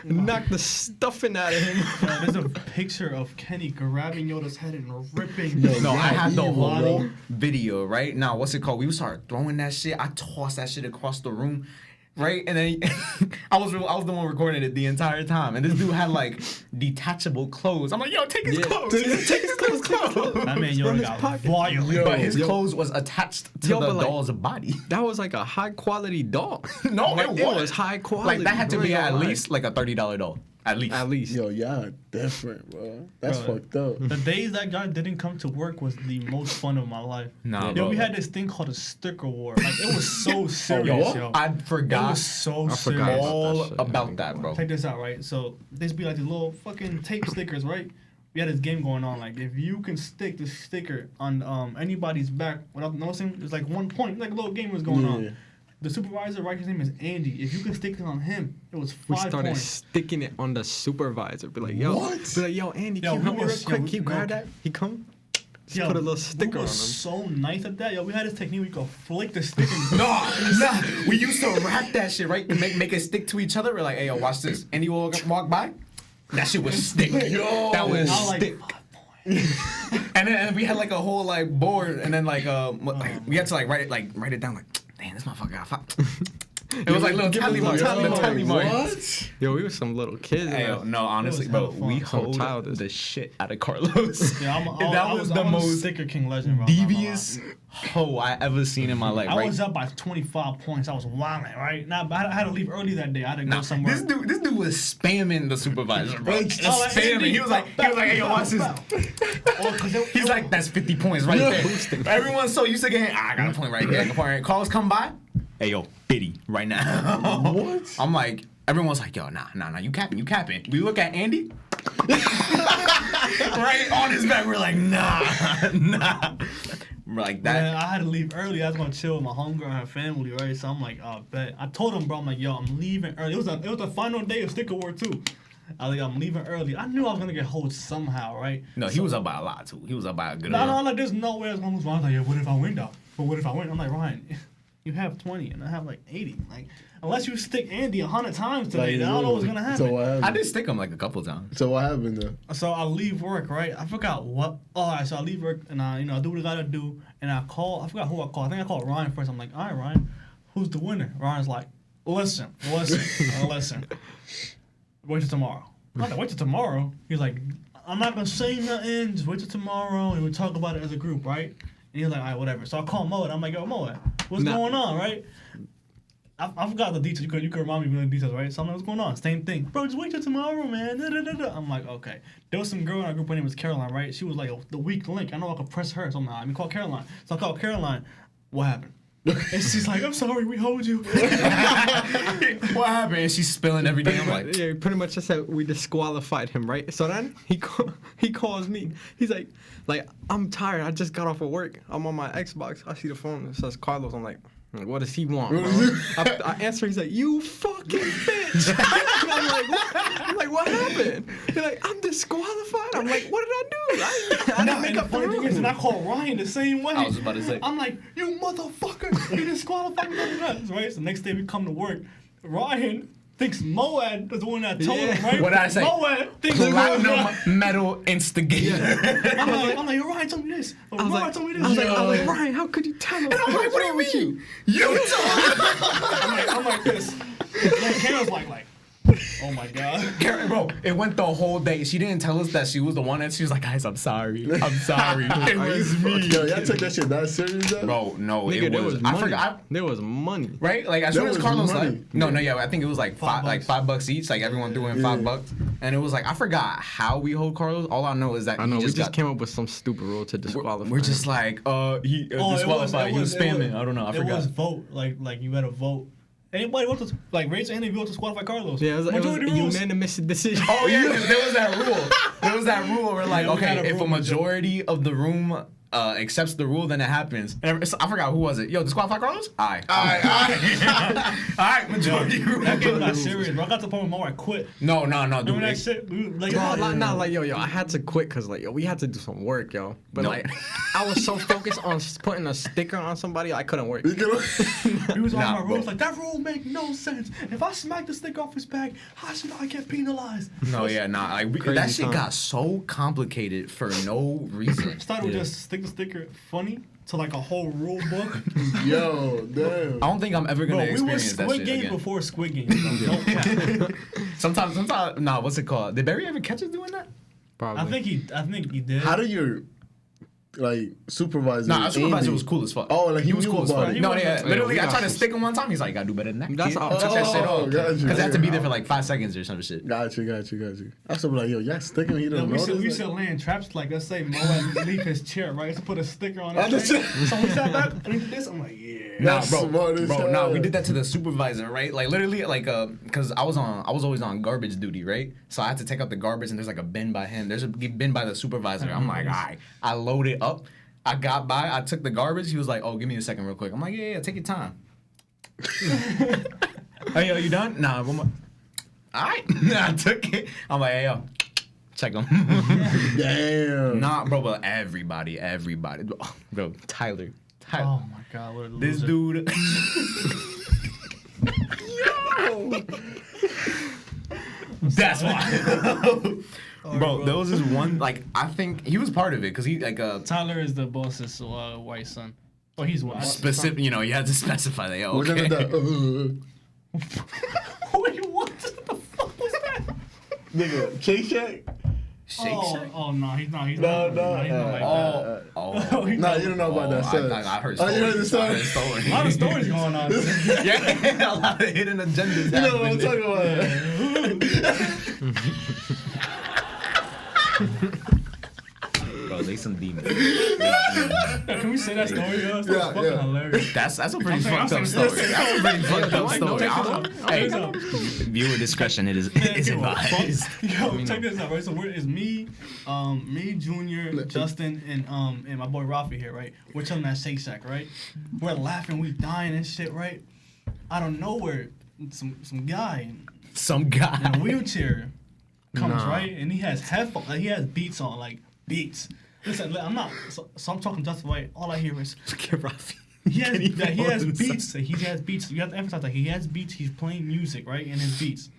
Knock the stuffing out of him. There's a picture of Kenny grabbing Yoda's head and ripping. No, I had the whole video, right? Now, what's it called? We started throwing that shit. I tossed that shit across the room. Right, and then I was the one recording it the entire time, and this dude had like detachable clothes. I'm like, yo, take his clothes, take his clothes. That man, Yoda got violent. But his clothes was attached to the doll's body. That was like a high quality doll. No, like, it was high quality. Like that had to be at least like a $30 doll. At least. Yo, y'all different, bro. That's fucked up. The days that guy didn't come to work was the most fun of my life. Nah, yo, we had this thing called a sticker war. Like, it was so serious, yo. I forgot. It was so serious. All about that, bro. Check this out, right? So, there's be like these little fucking tape stickers, right? We had this game going on. Like, if you can stick this sticker on anybody's back without noticing, there's like 1 point. Like, a little game was going on. The supervisor, right, his name is Andy. If you can stick it on him, it was 5 points. We started sticking it on the supervisor. Be like, yo. What? Be like, yo, Andy, can you help me real quick? Can you grab that? He come. Just put a little sticker on him. So nice at that. Yo, we had this technique. We could flick the sticker. Nah. We used to wrap that shit, right? Make it stick to each other. We're like, hey, yo, watch this. Andy will walk by. That shit was stick. Yo. That was stick. And then we had like a whole like board, and then like we had to like write it down like. Man, this motherfucker got 5. It was like little tally marks. Tally Tally marks. marks. Yo, we were some little kids. Hey, man. no, honestly, It was bro, hella fun. we Some hold childish. the shit out of Carlos. Yeah, That was the I most sticker king legend, bro. I'm not gonna devious hoe I ever seen in my life. lie. I Right? was up by 25 points. I was wilding, right? Nah, but I had to leave early that day. I had to go somewhere. This dude was spamming the supervisor, bro. Just Oh, like, spamming. He was like, hey, yo, watch this. Oh, 'cause it- He's like, that's 50 points right there. Everyone's so used to getting, I got a point right here. I got a point right here. Calls come by. Hey, yo, 50 right now. What? I'm like, everyone's like, yo, nah, you capping. We look at Andy. Right on his back, we're like, nah. We're like that. Man, I had to leave early. I was gonna chill with my homegirl and her family, right? So I'm like, oh, bet. I told him, bro, I'm like, yo, I'm leaving early. It was the final day of sticker war too. I was like, I'm leaving early. I knew I was gonna get hold somehow, right? No, he was up by a lot too. He was up by a good No, amount. like there's no way I was gonna lose. I was like, yeah, what if I win though? But what if I win? I'm like, Ryan, you have 20 and I have like 80. Like, unless you stick Andy 100 times today, then I don't know what's gonna happen. So what happened? I did stick him like a couple times. So what happened then? So I leave work, right? I forgot what. Oh, all right, so I leave work and I do what I gotta do, and I call. I forgot who I called. I think I called Ryan first. I'm like, all right, Ryan, who's the winner? Ryan's like, listen. Wait till tomorrow. I'm like, wait till tomorrow. He's like, I'm not gonna say nothing. Just wait till tomorrow, and we'll talk about it as a group, right? And he's like, all right, whatever. So I call Mo, and I'm like, yo, Mo, what's going on, right? I forgot the details. You could remind me of the details, right? So I'm like, what's going on? Same thing. Bro, just wait till tomorrow, man. Da, da, da, da. I'm like, okay. There was some girl in our group. Her name was Caroline, right? She was like the weak link. I know I could press her somehow. I mean, call Caroline. So I called Caroline. What happened? And she's like, I'm sorry, we hold you. What happened? And she's spilling every day. I'm like, Yeah, pretty much just said we disqualified him, right? So then he calls me. He's like, I'm tired. I just got off of work. I'm on my Xbox. I see the phone. It says Carlos. I'm like, what does he want, bro? I answer. He's like, you fucking bitch. And I'm like, what happened? He's like, I'm disqualified. I'm like, what did I do? I didn't make And up the the funny thing is, and I rules. called Ryan the same way. I was about to say. I'm like, you motherfucker, you disqualified me, right? So next day we come to work. Ryan thinks Moad is the one that told him, right? What did I say? Moad thinks it was platinum Ryan. medal instigator. I'm like, Ryan told me this. Ryan told me this. I was like, Ryan, how could you tell him? I'm like, what do you mean? You told I'm like this. Like, Karen's like, oh my god. Karen, bro, it went the whole day. She didn't tell us that she was the one, and she was like, guys, I'm sorry. It was me. Yo, y'all took that shit that serious, though? Bro, no, Nigga, it there was. was I money. forgot. There was money. Right? Like, as There soon as was Carlos money. left. No, I think it was like $5 each. Like, everyone threw in $5. And it was like, I forgot how we hold Carlos. All I know is that I know, he we just just got, came up with some stupid rule to disqualify we're just him. like, he disqualified. He was spamming. I don't know. I It forgot. was vote. Like you had to vote. Anybody want to raise any vote to disqualify Carlos? Yeah, it was a Majority rules. unanimous decision. Oh yeah, 'cause there was that rule. There was that rule where like, Yeah, we okay, had a if a rule. majority of the room accepts the rule, then it happens. And I forgot who was it. Yo, disqualify Carlos? Aye. All right, majority rule. That game got serious, bro. I got to the point where I quit. No, dude. Remember that shit? Like, Yo, I had to quit because we had to do some work, yo. But No. I was so focused on putting a sticker on somebody, I couldn't work. You know? He was on Nah, my rules bro. like that rule make no sense. If I smack the stick off his back, how should I get penalized? No, yeah, nah. Like, Crazy that shit time. got so complicated for no reason. Started with just stick the sticker funny to like a whole rule book. Yo, damn. I don't think I'm ever Bro, gonna we were experience that Squid shit Game again. before Squid Game. Don't cap. Sometimes, nah. What's it called? Did Barry ever catch us doing that? Probably. I think he did. How do your supervisor? Nah, our supervisor Andy- was cool as fuck. Oh, like he was knew cool as about fuck. it. No, He yeah, was- literally, Yeah, I we tried got to stick him one time. He's like, "Gotta do better than that." That's kid." how- Took that shit Oh, off got you. because I had to be there for like 5 seconds or some shit. Got you. I was like, yo, y'all sticking? He Yeah, don't we know should this? land traps like let's say Moab leave his chair, right? So put a sticker on I his just- chair. So he sat back and he did this. I'm like, yeah. That's smart as Bro, hell. we did that to the supervisor, right? Like literally, like because I was always on garbage duty, right? So I had to take out the garbage, and there's like a bin by him. There's a bin by the supervisor. I'm like, all right. I loaded up. I got by. I took the garbage. He was like, oh, give me a second, real quick. I'm like, yeah, take your time. Hey, yo, you done? Nah, one more. All right. I took it. I'm like, hey, yo, check him. Damn. Nah, bro, but everybody. Bro, Tyler. Oh my god, what a loser. This dude. That's why. Bro, there was this one, like, I think he was part of it because he, like, Tyler is the boss's white son. Oh, he's white. specific, you know, you had to specify that. Yo, We're okay. gonna Wait, what the fuck was that? Nigga, Shake Shack? Shake Shack. Oh no, he's not. He's No, not. no. He's not like that. Oh. Nah, you don't know about that. So. I heard Oh, stories. you heard the story? I heard stories. A lot of stories going on. Yeah, a lot of hidden agendas. You know what I'm talking about? Bro, they some demons. Can we say that story? Yo? That's fucking hilarious. That's a pretty I'm fucked up saying- story. That's a pretty fucked up No, story. check this out. Viewer discretion is advised. Yo, check this out, right? So it's me, Junior, Justin, and my boy Rafi here, right? We're chilling at Shake Shack, right? We're laughing, we dying and shit, right? Out of nowhere, some guy Some in guy. a wheelchair comes, Nah. right? And he has headphones, he has beats on, like beats. Listen, I'm not. So I'm talking Justin, right? All I hear is he has beats. He has beats. You have to emphasize that he has beats. He's playing music, right? In his beats.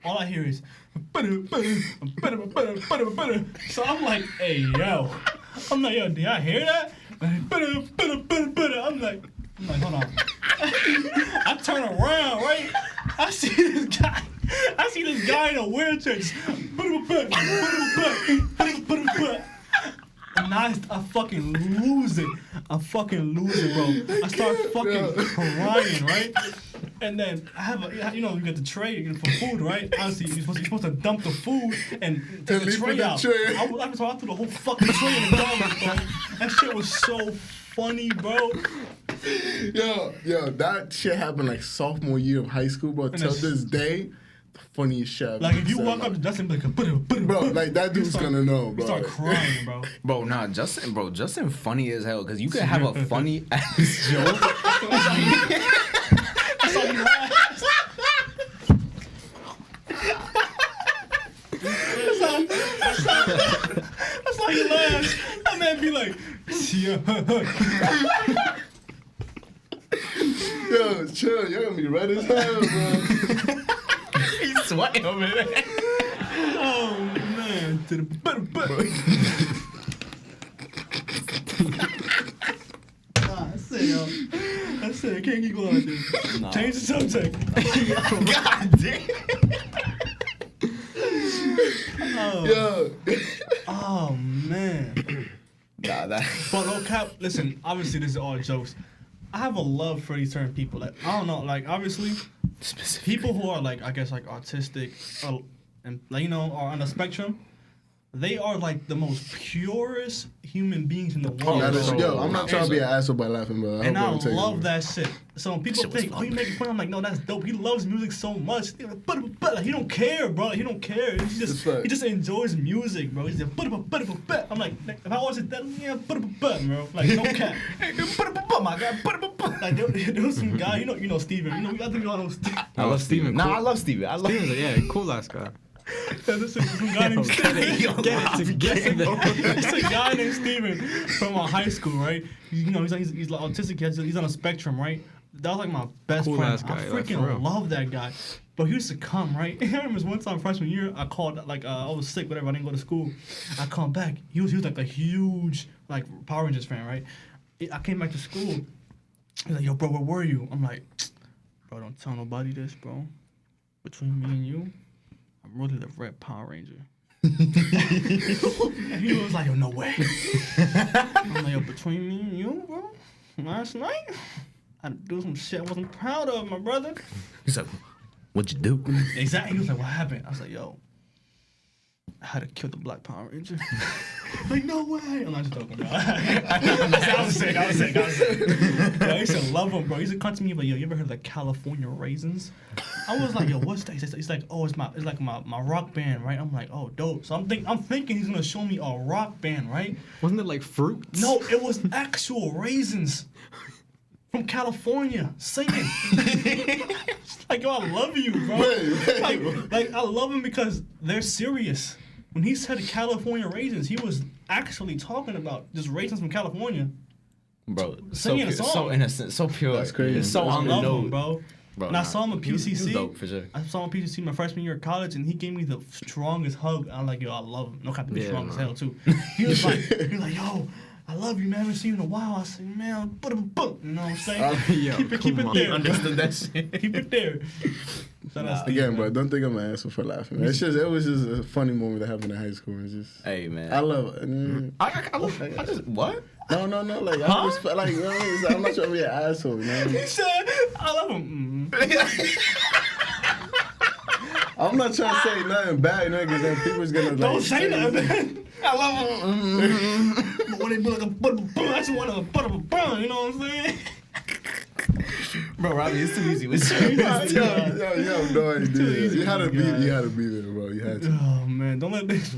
All I hear is. So I'm like, hey, yo. I'm like, yo, did I hear that? I'm like, hold on. I turn around, right? I see this guy in a wheelchair. Just, and I fucking lose it. I fucking lose it, bro. I start fucking crying, right? And then I have a, you get the tray for food, right? Obviously, you're supposed to dump the food and take the leave tray the out. tray. I threw the whole fucking tray in the garbage, bro. That shit was so funny, bro. Yo, that shit happened like sophomore year of high school, bro. Till it's- this day, the funniest shit. I've Like, if ever you said, walk up to Justin and be like, bro, like that dude's gonna know, You bro. start crying, bro. Bro, nah, Justin funny as hell, because you could have a funny ass joke. That's all you laugh. That's all you laugh. That man be like, Yo, chill. You're gonna be red as hell, bro. He's sweating over there. oh man, to the That's it, yo. That's it. I can't keep going like this. Nah. Change the subject. God damn. Yo. Oh man. Nah, that. But no cap, listen, obviously this is all jokes. I have a love for these certain people. Like, I don't know, like obviously people who are like, I guess like autistic and like, are on the spectrum, they are like the most purest human beings in the world. That is, bro. yo, I'm not trying to be an asshole by laughing, bro. And I hope I'm love that shit. So when people Shit was think, fun. you making fun, I'm like, no, that's dope. He loves music so much. He's like, but he don't care, bro. He don't care. He just enjoys music, bro. He's like, but I'm like, if I watch it, that, yeah, bro. Like, no cap. My God, like there was some guy, you know Steven. I think you all know Steven. I love Steven. Nah, I love Steven. I love Steven's like, cool ass guy. There's some guy named Steven. Get it together. It's a guy named Steven from high school, right? He's like autistic. He's on a spectrum, right? That was like my best Cool friend. ass guy, I like, for freaking real. love that guy. But he used to come, right? I remember one time freshman year, I called like I was sick, whatever. I didn't go to school. I come back. He was like a huge like Power Rangers fan, right? I came back to school. He's like, yo, bro, where were you? I'm like, bro, don't tell nobody this, bro. Between me and you, I'm really the red Power Ranger. And he was like, yo, no way. I'm like, yo, between me and you, bro, last night, I had to do some shit I wasn't proud of, my brother. He's like, what'd you do? Exactly. He was like, what happened? I was like, yo, I had to kill the Black Power Ranger. Like, no way. I'm not just joking, bro. I was sick. Bro, I used to love him, bro. He used to come to me, but yo, you ever heard of the California Raisins? I was like, yo, what's that? He's like, oh, it's like my rock band, right? I'm like, oh, dope. So I'm thinking he's gonna show me a rock band, right? Wasn't it like fruits? No, it was actual raisins from California singing. Like, yo, I love you, bro. Like, I love him because they're serious. When he said California raisins, he was actually talking about just raisins from California. Bro, Singing a so, song. so innocent, so pure. That's crazy. It's so I on the love him, nose. bro. Bro, And I saw him at he was PCC. dope, for sure. I saw him at PCC my freshman year of college, and he gave me the strongest hug. I'm like, yo, I love him. No cap, he was Yeah, strong as man. hell too. He was like, yo, I love you, man. I haven't seen you in a while. I said, man, you know what I'm saying? Yo, keep it come there. Understood that shit. Keep it there. Shout out Steve, Again, man. bro, don't think I'm an asshole for laughing. Man. It was just a funny moment that happened in high school. It's just, Hey, man. I love it. I just, what? No, like I respect, like, you know what I mean? I'm not trying to be an asshole, you know what I mean? He said, I love him. I'm not trying to say nothing bad, you know, because then people's gonna like. Don't say nothing, man. I love him. But when they be like I just want a you know what I'm saying? Bro, Robbie, it's too easy with you. Yo, no idea. You had to be there, bro. You had to. Oh man, don't let this.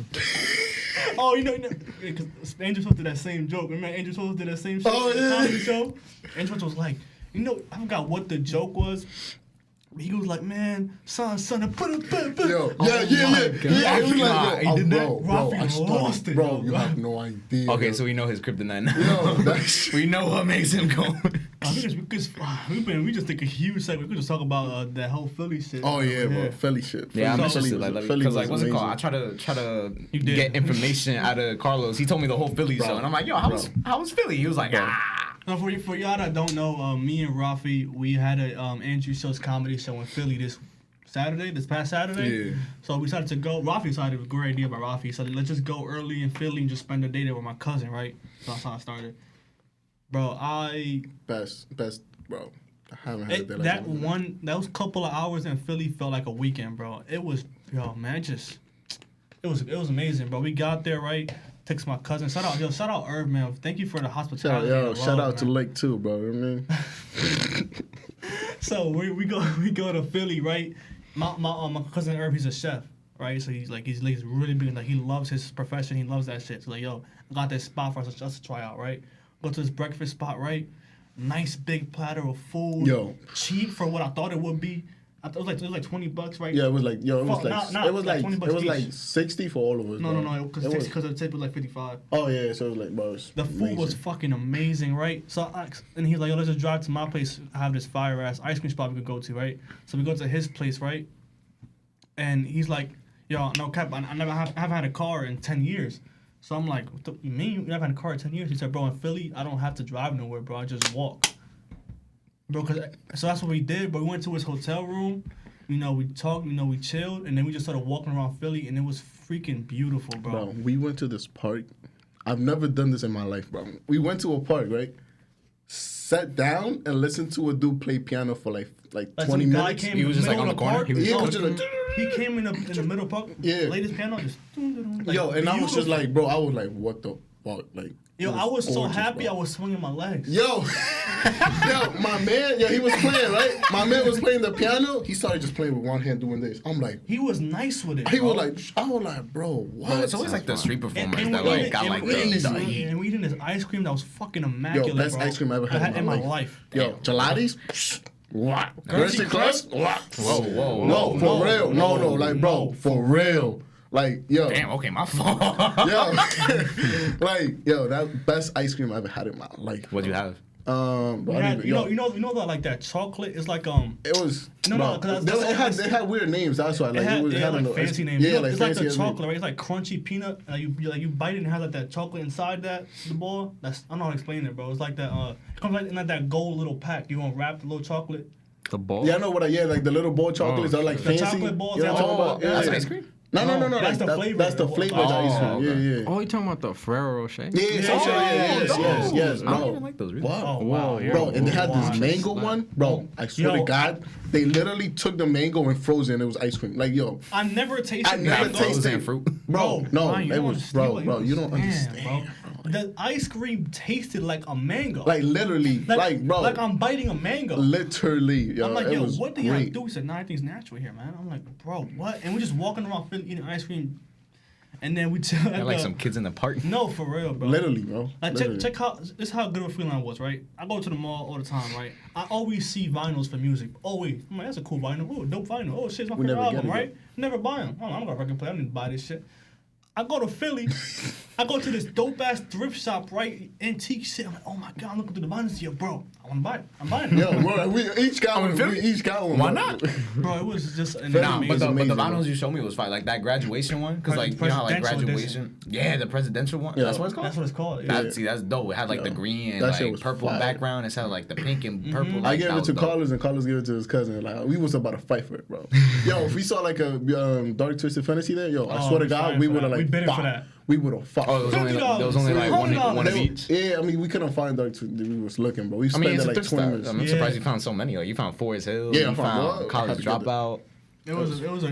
Oh, you know, because Andrew Shultz did that same joke. Remember Andrew Shultz did that same shit Oh, on the yeah. comedy show? Andrew Shultz was like, you know, I forgot what the joke was. He was like, man, son, put it. Yo, yeah. He was like, he did that? bro, Rafi I started, lost it, bro. yo. You have no idea. Okay, yo. so we know his kryptonite now. Yo, that's We know what makes him go. We just take a huge segment. We could just talk about that whole Philly shit. Oh yeah, bro. Yeah. Philly shit. Yeah, I Philly missed was- shit like Philly because like was what's it called? I amazing. try to You did. get information out of Carlos. He told me the whole Philly Bro. show, and I'm like, yo, how was Philly? He was like, Now, for y'all that don't know, me and Rafi, we had a Andrew Shultz comedy show in Philly this past Saturday. Yeah. So we decided to go. Rafi decided it was a great idea by Rafi. So let's just go early in Philly and just spend the day there with my cousin, right? So that's how I started. Bro, Best, bro. I haven't had a day like those couple of hours in Philly felt like a weekend, bro. It was, it was amazing, bro. We got there, right? Text my cousin. Shout out Irv, man. Thank you for the hospitality. Shout out to Lake too, bro. You know what I mean? So we go to Philly, right? My cousin Irv, he's a chef, right? So he's really big, like he loves his profession, he loves that shit. So like, yo, I got this spot for us to try out, right? Go to this breakfast spot, right? Nice big platter of food. Yo. Cheap for what I thought it would be. I thought it was like $20, right? Yeah, it was like Not like 20 bucks it was each. like 60 for all of us. No, bro. because It was- the tip was like 55. Oh yeah, so it was like, bro. It was The food was amazing. fucking amazing, right? So and he's like, yo, let's just drive to my place. I have this fire ass ice cream spot we could go to, right? So we go to his place, right? And he's like, yo, no cap, I haven't had a car in 10 years. So I'm like, what the, you mean you never had a car in 10 years? He said, bro, in Philly, I don't have to drive nowhere, bro. I just walk. Bro, so that's what we did. But we went to his hotel room. You know, we talked, we chilled. And then we just started walking around Philly. And it was freaking beautiful, bro. Bro, we went to this park. I've never done this in my life, bro. We went to a park, right? Sat down and listened to a dude play piano for like Like 20 some guy minutes. came He in was the just, like, middle on of the corner? park. He was Yeah, it was just like, He came in the middle park. Yeah. Played his piano. Just yo, and I was just like, bro, I was like, what the fuck? Like, yo, it I was so gorgeous, happy. bro. I was swinging my legs. Yo, my man, he was playing, right? My man was playing the piano. He started just playing with one hand doing this. I'm like, He was nice with it. he bro. was like, I was like, bro, what? Bro, it's always like the street performers And that we like eating- got and like we eating this- the and we eating this ice cream that was fucking immaculate. Yo, best bro. ice cream I ever had in my life. Yo, gelatis? What? Hershey Crust? What? Whoa. No, for real. No, like, bro, for real. Like, yo. Damn, okay, my fault. Yo. Like, yo, that best ice cream I ever had in my life. What'd you have? Bro, We I had, didn't you even- know that like that chocolate is like It was No, bro, 'cause they had weird names. That's why. Like, it had, was, it had had like a- fancy names. Yeah, You know, like it's like fancy the as chocolate, name. right? It's like crunchy peanut. You bite it and it has like that chocolate inside the ball. I don't know how to explain it, bro. It's like that. It comes like in like that gold little pack. You gonna wrap the little chocolate. The ball? Yeah, I know what I like the little ball chocolates are like The fancy. chocolate balls, You know what I'm talking about? Yeah, That's yeah. ice cream? No. That's like, the flavor. That's the flavor of the ice cream. okay. Yeah. Oh, you talking about the Ferrero Rocher? Yeah, yes, I don't bro. even like those really. Wow. Oh wow, Whoa, Bro, and they had Wow. this mango one, bro. I swear Yo. to God, they literally took the mango and froze it. And it was ice cream. Like, yo, I never tasted. I never mango. tasted Frozen fruit. bro. No, Ryan, you it don't was, understand. bro. You don't understand, bro. The ice cream tasted like a mango. Like literally, like bro, Like I'm biting a mango. literally. Yo, I'm like, it yo, was what do you great. do? He said, nah, everything's natural here, man. I'm like, bro, what? And we're just walking around Philly eating ice cream. And then we Got like some kids in the park. No, for real, bro. Literally, bro. Like Literally. check how this is how good of a feeling I was, right? I go to the mall all the time, right? I always see vinyls for music. Always. I'm like, that's a cool vinyl. Oh, dope vinyl. Oh shit, it's my We favorite never get album, it, right? Never buy them. I'm gonna record player. I don't need to buy this shit. I go to Philly. I go to this dope ass thrift shop, right? Antique shit. I'm like, oh my god, I'm looking through the vinyls here, bro. I want to buy it. I'm buying it. Yo, bro, we each got one. We each got one. Why not? Bro, it was just an Nah, amazing. but the amazing, vinyls you showed me was fine. Like that graduation one, because like you know how like Presidential graduation, yeah, the presidential one. Yeah. That's what it's called. That's what it's called. Yeah. See, that's dope. It had like the green and That shit like was purple fire. background. It had like the pink and purple. I Like, gave that it was to dope. Carlos, and Carlos gave it to his cousin. Like we was about to fight for it, bro. Yo, if we saw like a Dark Twisted Fantasy there, yo, I swear to God, we would have like we bid it for fought. that. We would have fought. Oh, there was only like $50. one of each. Yeah, I mean, we couldn't find Dark Twisted. We was looking, bro. We I spent mean, it's there a like thrift 20 store. minutes. I'm surprised you found so many. Like you found Forest Hill. Yeah, I you found found one. College Had to get Dropout. It was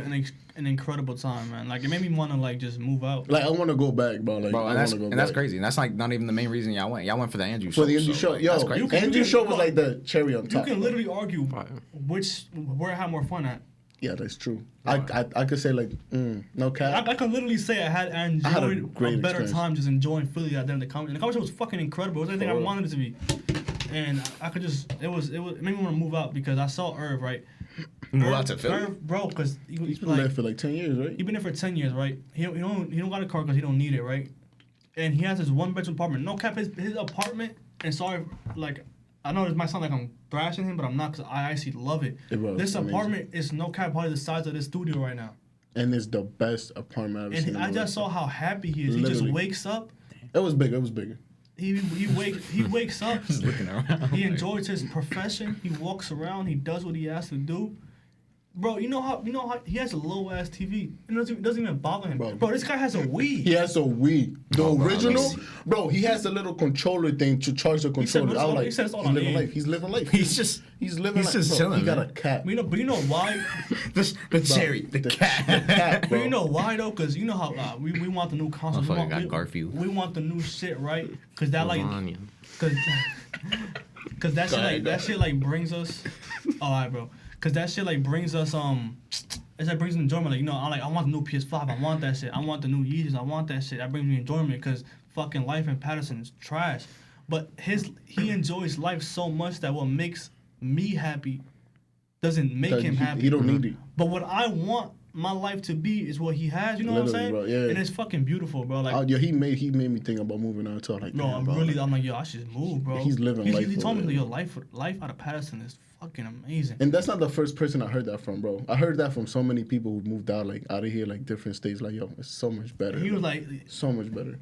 an incredible time, man. Like it made me want to like just move out. Like I want to go back, bro. Like Bro, I and want to go that's back. crazy. And that's like not even the main reason y'all went. Y'all went for the Andrew show. For the Andrew show, like, yo, that's crazy. Andrew show was like the cherry on top. You can bro. literally argue where I had more fun at. Yeah, that's true. I could say like no cap. I could literally say I had had a enjoyed great a better experience. time just enjoying Philly out there in the comedy. And the comedy show was fucking incredible. It was everything I For real. wanted it to be. And I could just it made me want to move out because I saw Irv, right? Move out to Philly. Irv, bro, because He's been there for like 10 years, right? He been there for 10 years, right? He don't got a car because he don't need it, right? And he has his 1-bedroom apartment. No cap, his apartment. And sorry, like I know this might sound like I'm thrashing him, but I'm not because I actually love it. This amazing. apartment is no cap probably the size of this studio right now. And it's the best apartment I've ever seen. And I just saw how happy he is. He Literally. just wakes up. It was bigger. It was bigger. He wakes up. Just looking around. He enjoys his profession. He walks around. He does what he has to do. Bro, you know how he has a low ass TV. It doesn't even bother him. Bro, this guy has a Wii. He has a Wii. The Oh, bro, original, let me bro. He has the little controller thing to charge the controller. I was like, he said it's all he's on living E. life. He's living life. He's just living life. just Bro, chilling, He got man. a cat. But you know why? the cherry, the cat. But you know why though? Because you know how we want the new console. Motherfucker got Garfield. We want the new shit, right? Because that like, Lasagna. because that shit like brings us. All right, bro. Because that shit like brings us It's like brings me enjoyment. Like I want the new PS5. I want that shit. I want the new Yeezys. I want that shit. That brings me enjoyment because fucking life in Patterson is trash. But he enjoys life so much that what makes me happy doesn't make him happy. He don't need it. But what I want my life to be is what he has. You know what I'm saying? Literally, bro, yeah. And it's fucking beautiful, bro. Like, Yeah, he made me think about moving out too. Like, bro, damn, bro, I'm like, yo, I should move, bro. He's living life He told me, for like, it. yo, life out of Patterson is fucking amazing. And that's not the first person I heard that from, bro. I heard that from so many people who moved out of here, like different states. Like, yo, it's so much better. He was like, so much better.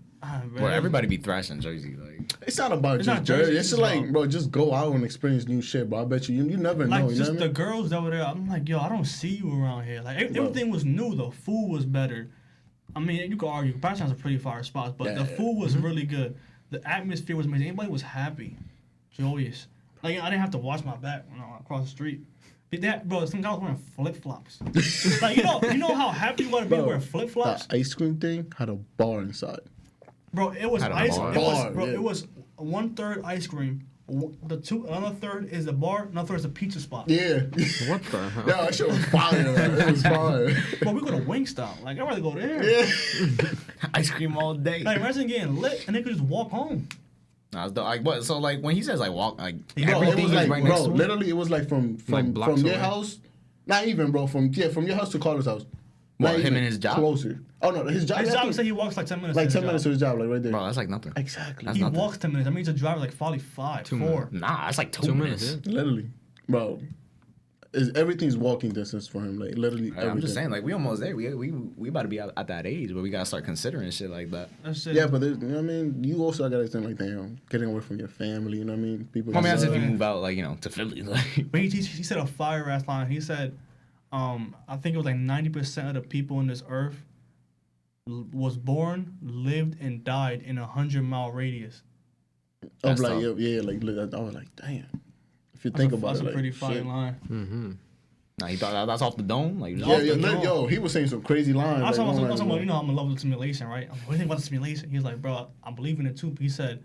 Bro, everybody be thrashing Jersey. Like, It's not about It's just not Jersey, Jersey. it's It's just about- like, bro, just go out and experience new shit, bro. I bet you never know. like You just know the what girls that were there. I'm like, yo, I don't see you around here. Like Bro. everything was new. The food was better. I mean, you could argue Patterson's a pretty fire spot, but the Yeah. food was really good. The atmosphere was amazing. Everybody was happy, joyous. Like I didn't have to watch my back when I went across the street. Bro, some guy was wearing flip flops. Like you know how happy you want to be Bro, wearing flip flops. The ice cream thing had a bar inside. Bro, it was Had a ice. bar. Yeah. It was 1/3 ice cream. Another third is the bar. Another third is the pizza spot. Yeah. What the hell? Yeah, that shit was fire. Man. It was fire. Bro, we go to Wingstop. Like I'd rather go there. Yeah. ice cream all day. Like imagine getting lit and they could just walk home. Nah, it's like what? So like when he says like walk, like Bro, it everything was is like, right next bro, to him. literally, it was like from Like blocks your away? house. Not even, bro. From your house to Carlos' house. What, Not him even, and his job? Closer. Oh no, his job. His I job think- said he walks like 10 minutes. like to 10 his minutes to job. his job, like right there. Bro, that's like nothing. Exactly. That's He nothing. walks 10 minutes. I mean, he's a driver like probably 5, 4. Nah, that's like 2 2 minutes. minutes. Yeah. Literally, bro. Everything's walking distance for him. Like literally. Like, I'm just saying, like we almost there. We about to be at that age, but we gotta start considering shit like that. That's it. Yeah, but you know what I mean. You also gotta think like, damn, getting away from your family. You know what I mean? People. I mean, that's if you Yeah. move out, like to Philly. Like, But he said a fire ass line. He said, I think it was like 90% of the people on this earth was born, lived, and died in a 100-mile radius. I'm That's like, tough. yeah, like look, I was like, damn. If you think about That's it, a like, pretty fire shit. line. Mm-hmm. nah, he thought that's off the dome. Like, Yeah, Off yeah, the dome. yo, he was saying some crazy lines. I was like, talking I'm about, like, you know, I'm in love with simulation, right? I'm like, what do you think about the simulation? He's like, bro, I believe in it too. He said,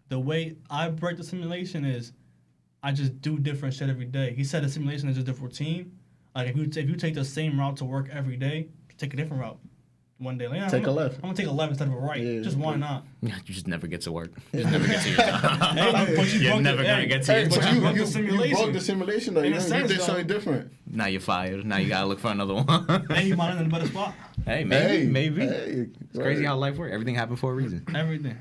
the way I break the simulation is I just do different shit every day. He said the simulation is just a routine. Like, if you take the same route to work every day, take a different route. One day, like, yeah, Take a left. I'm gonna take a left instead of a right. Yeah, just why not? you just never get to work. You just never get to your job. Hey, but you You're broke never the- gonna hey, get to Hey, your but job. you broke the you simulation. broke the simulation. Though, In you a know, sense, you did though. something different. Now you're fired. Now you gotta look for another one. And you might end in a better spot. Hey, maybe. Hey, It's crazy how life works. Everything happened for a reason. Everything.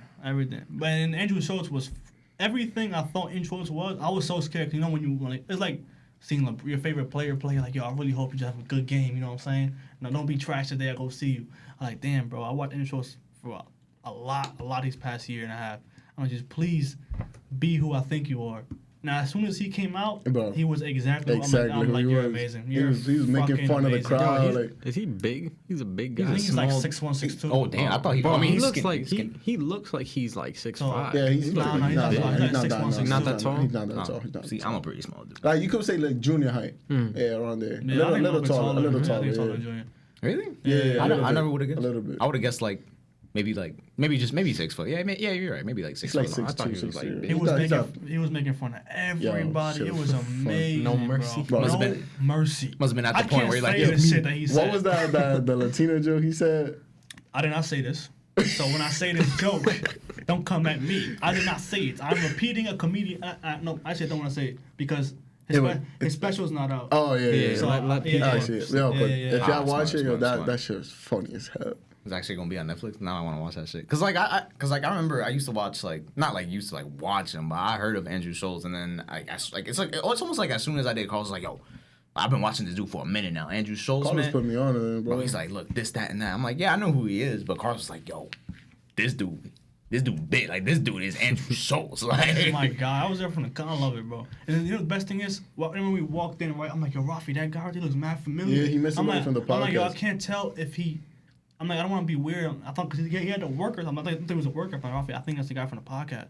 But in Andrew Shultz was everything I thought Andrew Shultz was. I was so scared. You know when you like, it's like seeing like, your favorite player play. Like, yo, I really hope you just have a good game. You know what I'm saying? No, don't be trash today. I go see you. I'm like, damn, bro. I watched Andrew Shultz for a lot these past year and a half. I'm just, please be who I think you are. Now, as soon as he came out, bro, he was exactly I'm like, you're amazing. He was making fun of the crowd. Like, is he big? He's a big guy. He's like 6'1", 6'2". Oh damn! I thought he. Bro, I mean, he looks like he looks like he's like 6'5". Yeah, he's not that tall. See, I'm a pretty small dude. Like you could say like junior height. Yeah, around there. Yeah, a little taller. Really? Yeah. I never would have guessed. A little bit. I would have guessed like maybe 6 foot. Yeah, you're right. Maybe like 6 foot. foot. Like 6'2", I thought he was like big. He was making fun of everybody. It was amazing. No mercy. Bro. Must have been at the point where you're like, what was that the Latino joke he said? I did not say this. So when I say this joke, don't come at me. I did not say it. I'm repeating a comedian. No, I said don't want to say it because his special's not out. Oh yeah. So let people. If y'all watch it, that shit's funny as hell. It's actually gonna be on Netflix. Now I want to watch that shit. Cause I remember I used to watch watch him, but I heard of Andrew Schultz, and then it's almost like as soon as I did, Carl's like, yo, I've been watching this dude for a minute now. Andrew Schultz, Carlos man. put me on it, bro. He's like, look, this, that, and that. I'm like, yeah, I know who he is, but Carlos was like, yo, this dude big. Like, this dude is Andrew Schultz. Like, oh my god, I was there from the con. I love it, bro. And then, you know the best thing is, when we walked in, right, I'm like, yo, Rafi, that guy, he looks mad familiar. Yeah, he missed away from the podcast. I'm like, yo, I can't tell if he. I'm like, I don't want to be weird. I thought because he had the workers. I think he was a worker. I'm like, Rafi, I think that's the guy from the podcast.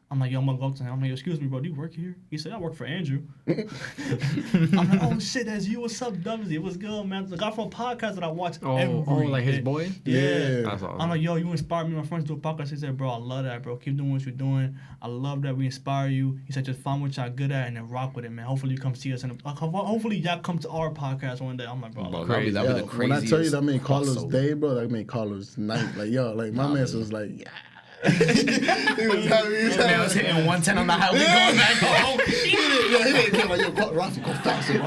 I'm like, yo, I'm gonna go up to him. I'm like, excuse me, bro, do you work here? He said, I work for Andrew. I'm like, oh shit, that's you. What's up, Dubsy? What's good, man? The guy from a podcast that I watch every like his boy? Yeah. That's awesome. I'm like, yo, you inspired me. My friends do a podcast. He said, bro, I love that, bro. Keep doing what you're doing. I love that we inspire you. He said, just find what y'all good at and then rock with it, man. Hopefully you come see us. Hopefully y'all come to our podcast one day. I'm like, bro, that'd be the craziest. When I tell you that made Carlos' day, bro, that made Carlos' night. Like, yo, like my man was like, yeah. He was happy. Man was hitting 110 on the highway going back home. He didn't care like, yo, Rafi, go faster.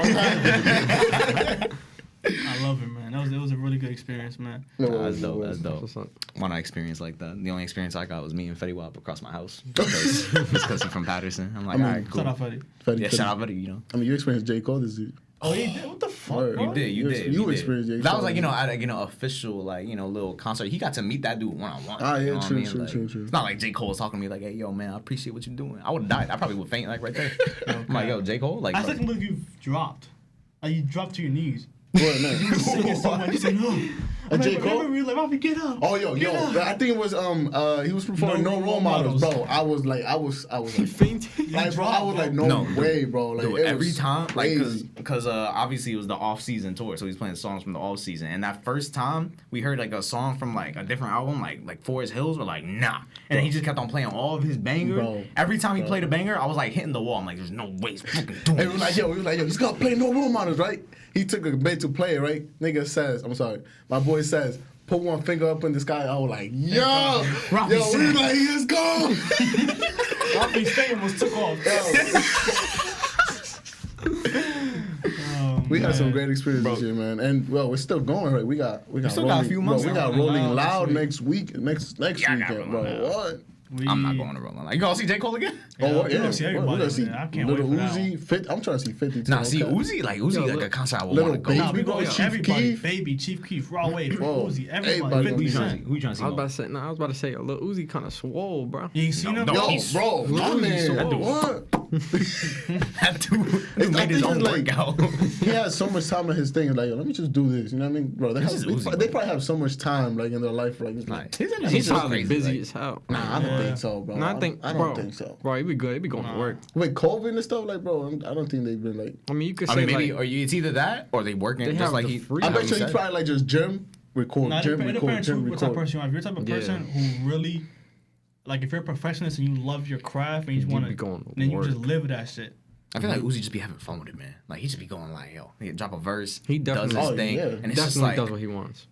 I love it, man. It was a really good experience, man. That's dope. When I experienced like that, the only experience I got was me and Fetty Wap across my house because he's from Patterson. I'm like, all right, cool. Shout out Fetty. Yeah, shout out Fetty, you know. I mean, you experienced J. Cole this year. Oh, he did? What the fuck, bro? You did. You experienced J. Cole. That was like, at a, official, like, little concert. He got to meet that dude one-on-one. Ah, yeah, true. It's not like J. Cole was talking to me like, hey, yo, man, I appreciate what you're doing. I would have died. I probably would faint, like, right there. I'm like, yo, J. Cole? Like, I still can't believe you dropped. Like, you dropped to your knees. What, man? You were singing so much. You said, no. J. Cole? Like, get up. Oh, yo. I think it was, he was performing No Role Models, bro. I was like, fainted. Like, bro, I was like, no way, bro. Like, dude, every time, like, because obviously it was the off-season tour, so he's playing songs from the off-season. And that first time, we heard, like, a song from, like, a different album, like Forest Hills, we're like, nah. And then he just kept on playing all of his bangers. Bro, every time he played a banger, I was, like, hitting the wall. I'm like, there's no way he's fucking doing this. We was like, yo, he's got to play No Role Models, right? He took a bait to play it, right? Nigga says, I'm sorry, my boy says, put one finger up in the sky. I was like, yo, we was like, he is gone. Rafi's thing almost took off. We had some great experience this year, man, and we're still going. Right, we got still got a few months. We got Rolling Loud next weekend, bro. What? I'm not going to Rolling Loud. You gonna see J. Cole again? Yeah, we're gonna see everybody. We're gonna see I can't Little wait for Uzi. 50, I'm trying to see 50 too. Nah, see Uzi, like a concert I would want to go. Nah, we go Chief everybody. Keef. Baby, Chief Keef, Raw Wave, Whoa. Uzi, Everybody. everybody. 50 Cent. Who you trying to see? I was about to say, Lil Uzi kind of swole, bro. You ain't seen him? Yo, bro, my man, what? That dude made his own workout. He has so much time in his thing. Like, let me just do this. You know what I mean, bro? They probably have so much time, like in their life, like. He's probably busy as hell. Nah, I don't think so, bro. I don't think so. Bro, he'd be good. He'd be going to work. With COVID and stuff, like, bro, I don't think they've been like. I mean, you could say maybe, like, or it's either that or they working just like he. I bet you he's probably like just gym, record, Nah, gym, it record, depends gym, what type of record. person you are. If you're the type of person who really, like, if you're a perfectionist and you love your craft and you just want to, then you just live that shit. I feel like Uzi just be having fun with it, man. Like, he just be going like, yo, he drop a verse, he does his thing, and it's just like does what he wants.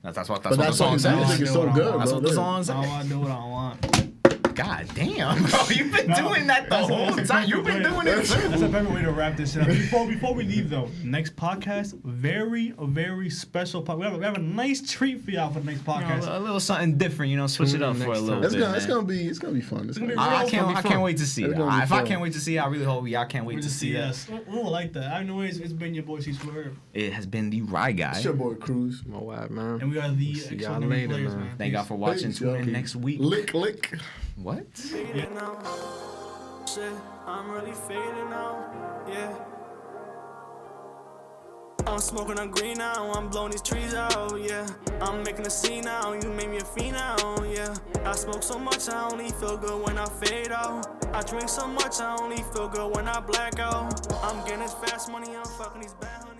That's what the song says. Music is so good, That's bro. what the song says. I do what I want. God damn, bro. You've been doing that the whole time. You've been doing it too. That's a better way to wrap this up. Before we leave though, next podcast, very special podcast. We have a nice treat for y'all for the next podcast. A little something different, you know, switch it up for a little bit. It's gonna be fun. It's gonna be I can't wait to see it. If I fun. can't wait to see it, I really hope y'all can't wait to see us. We don't like that. I know it's been your boy C Swerve. It has been the Rye Guy. It's your boy Cruz. My wife, man. And we are the See y'all extraordinary later, players, man. man. Thank y'all for watching. Peace, Tune in y'all. next week. Lick. What? Shit, I'm really fading now, yeah. I'm smoking on green now, I'm blowing these trees out, yeah. I'm making a scene now, you make me a fiend now, yeah. I smoke so much, I only feel good when I fade out. I drink so much, I only feel good when I black out. I'm getting this fast money, I'm fucking these bad honeys.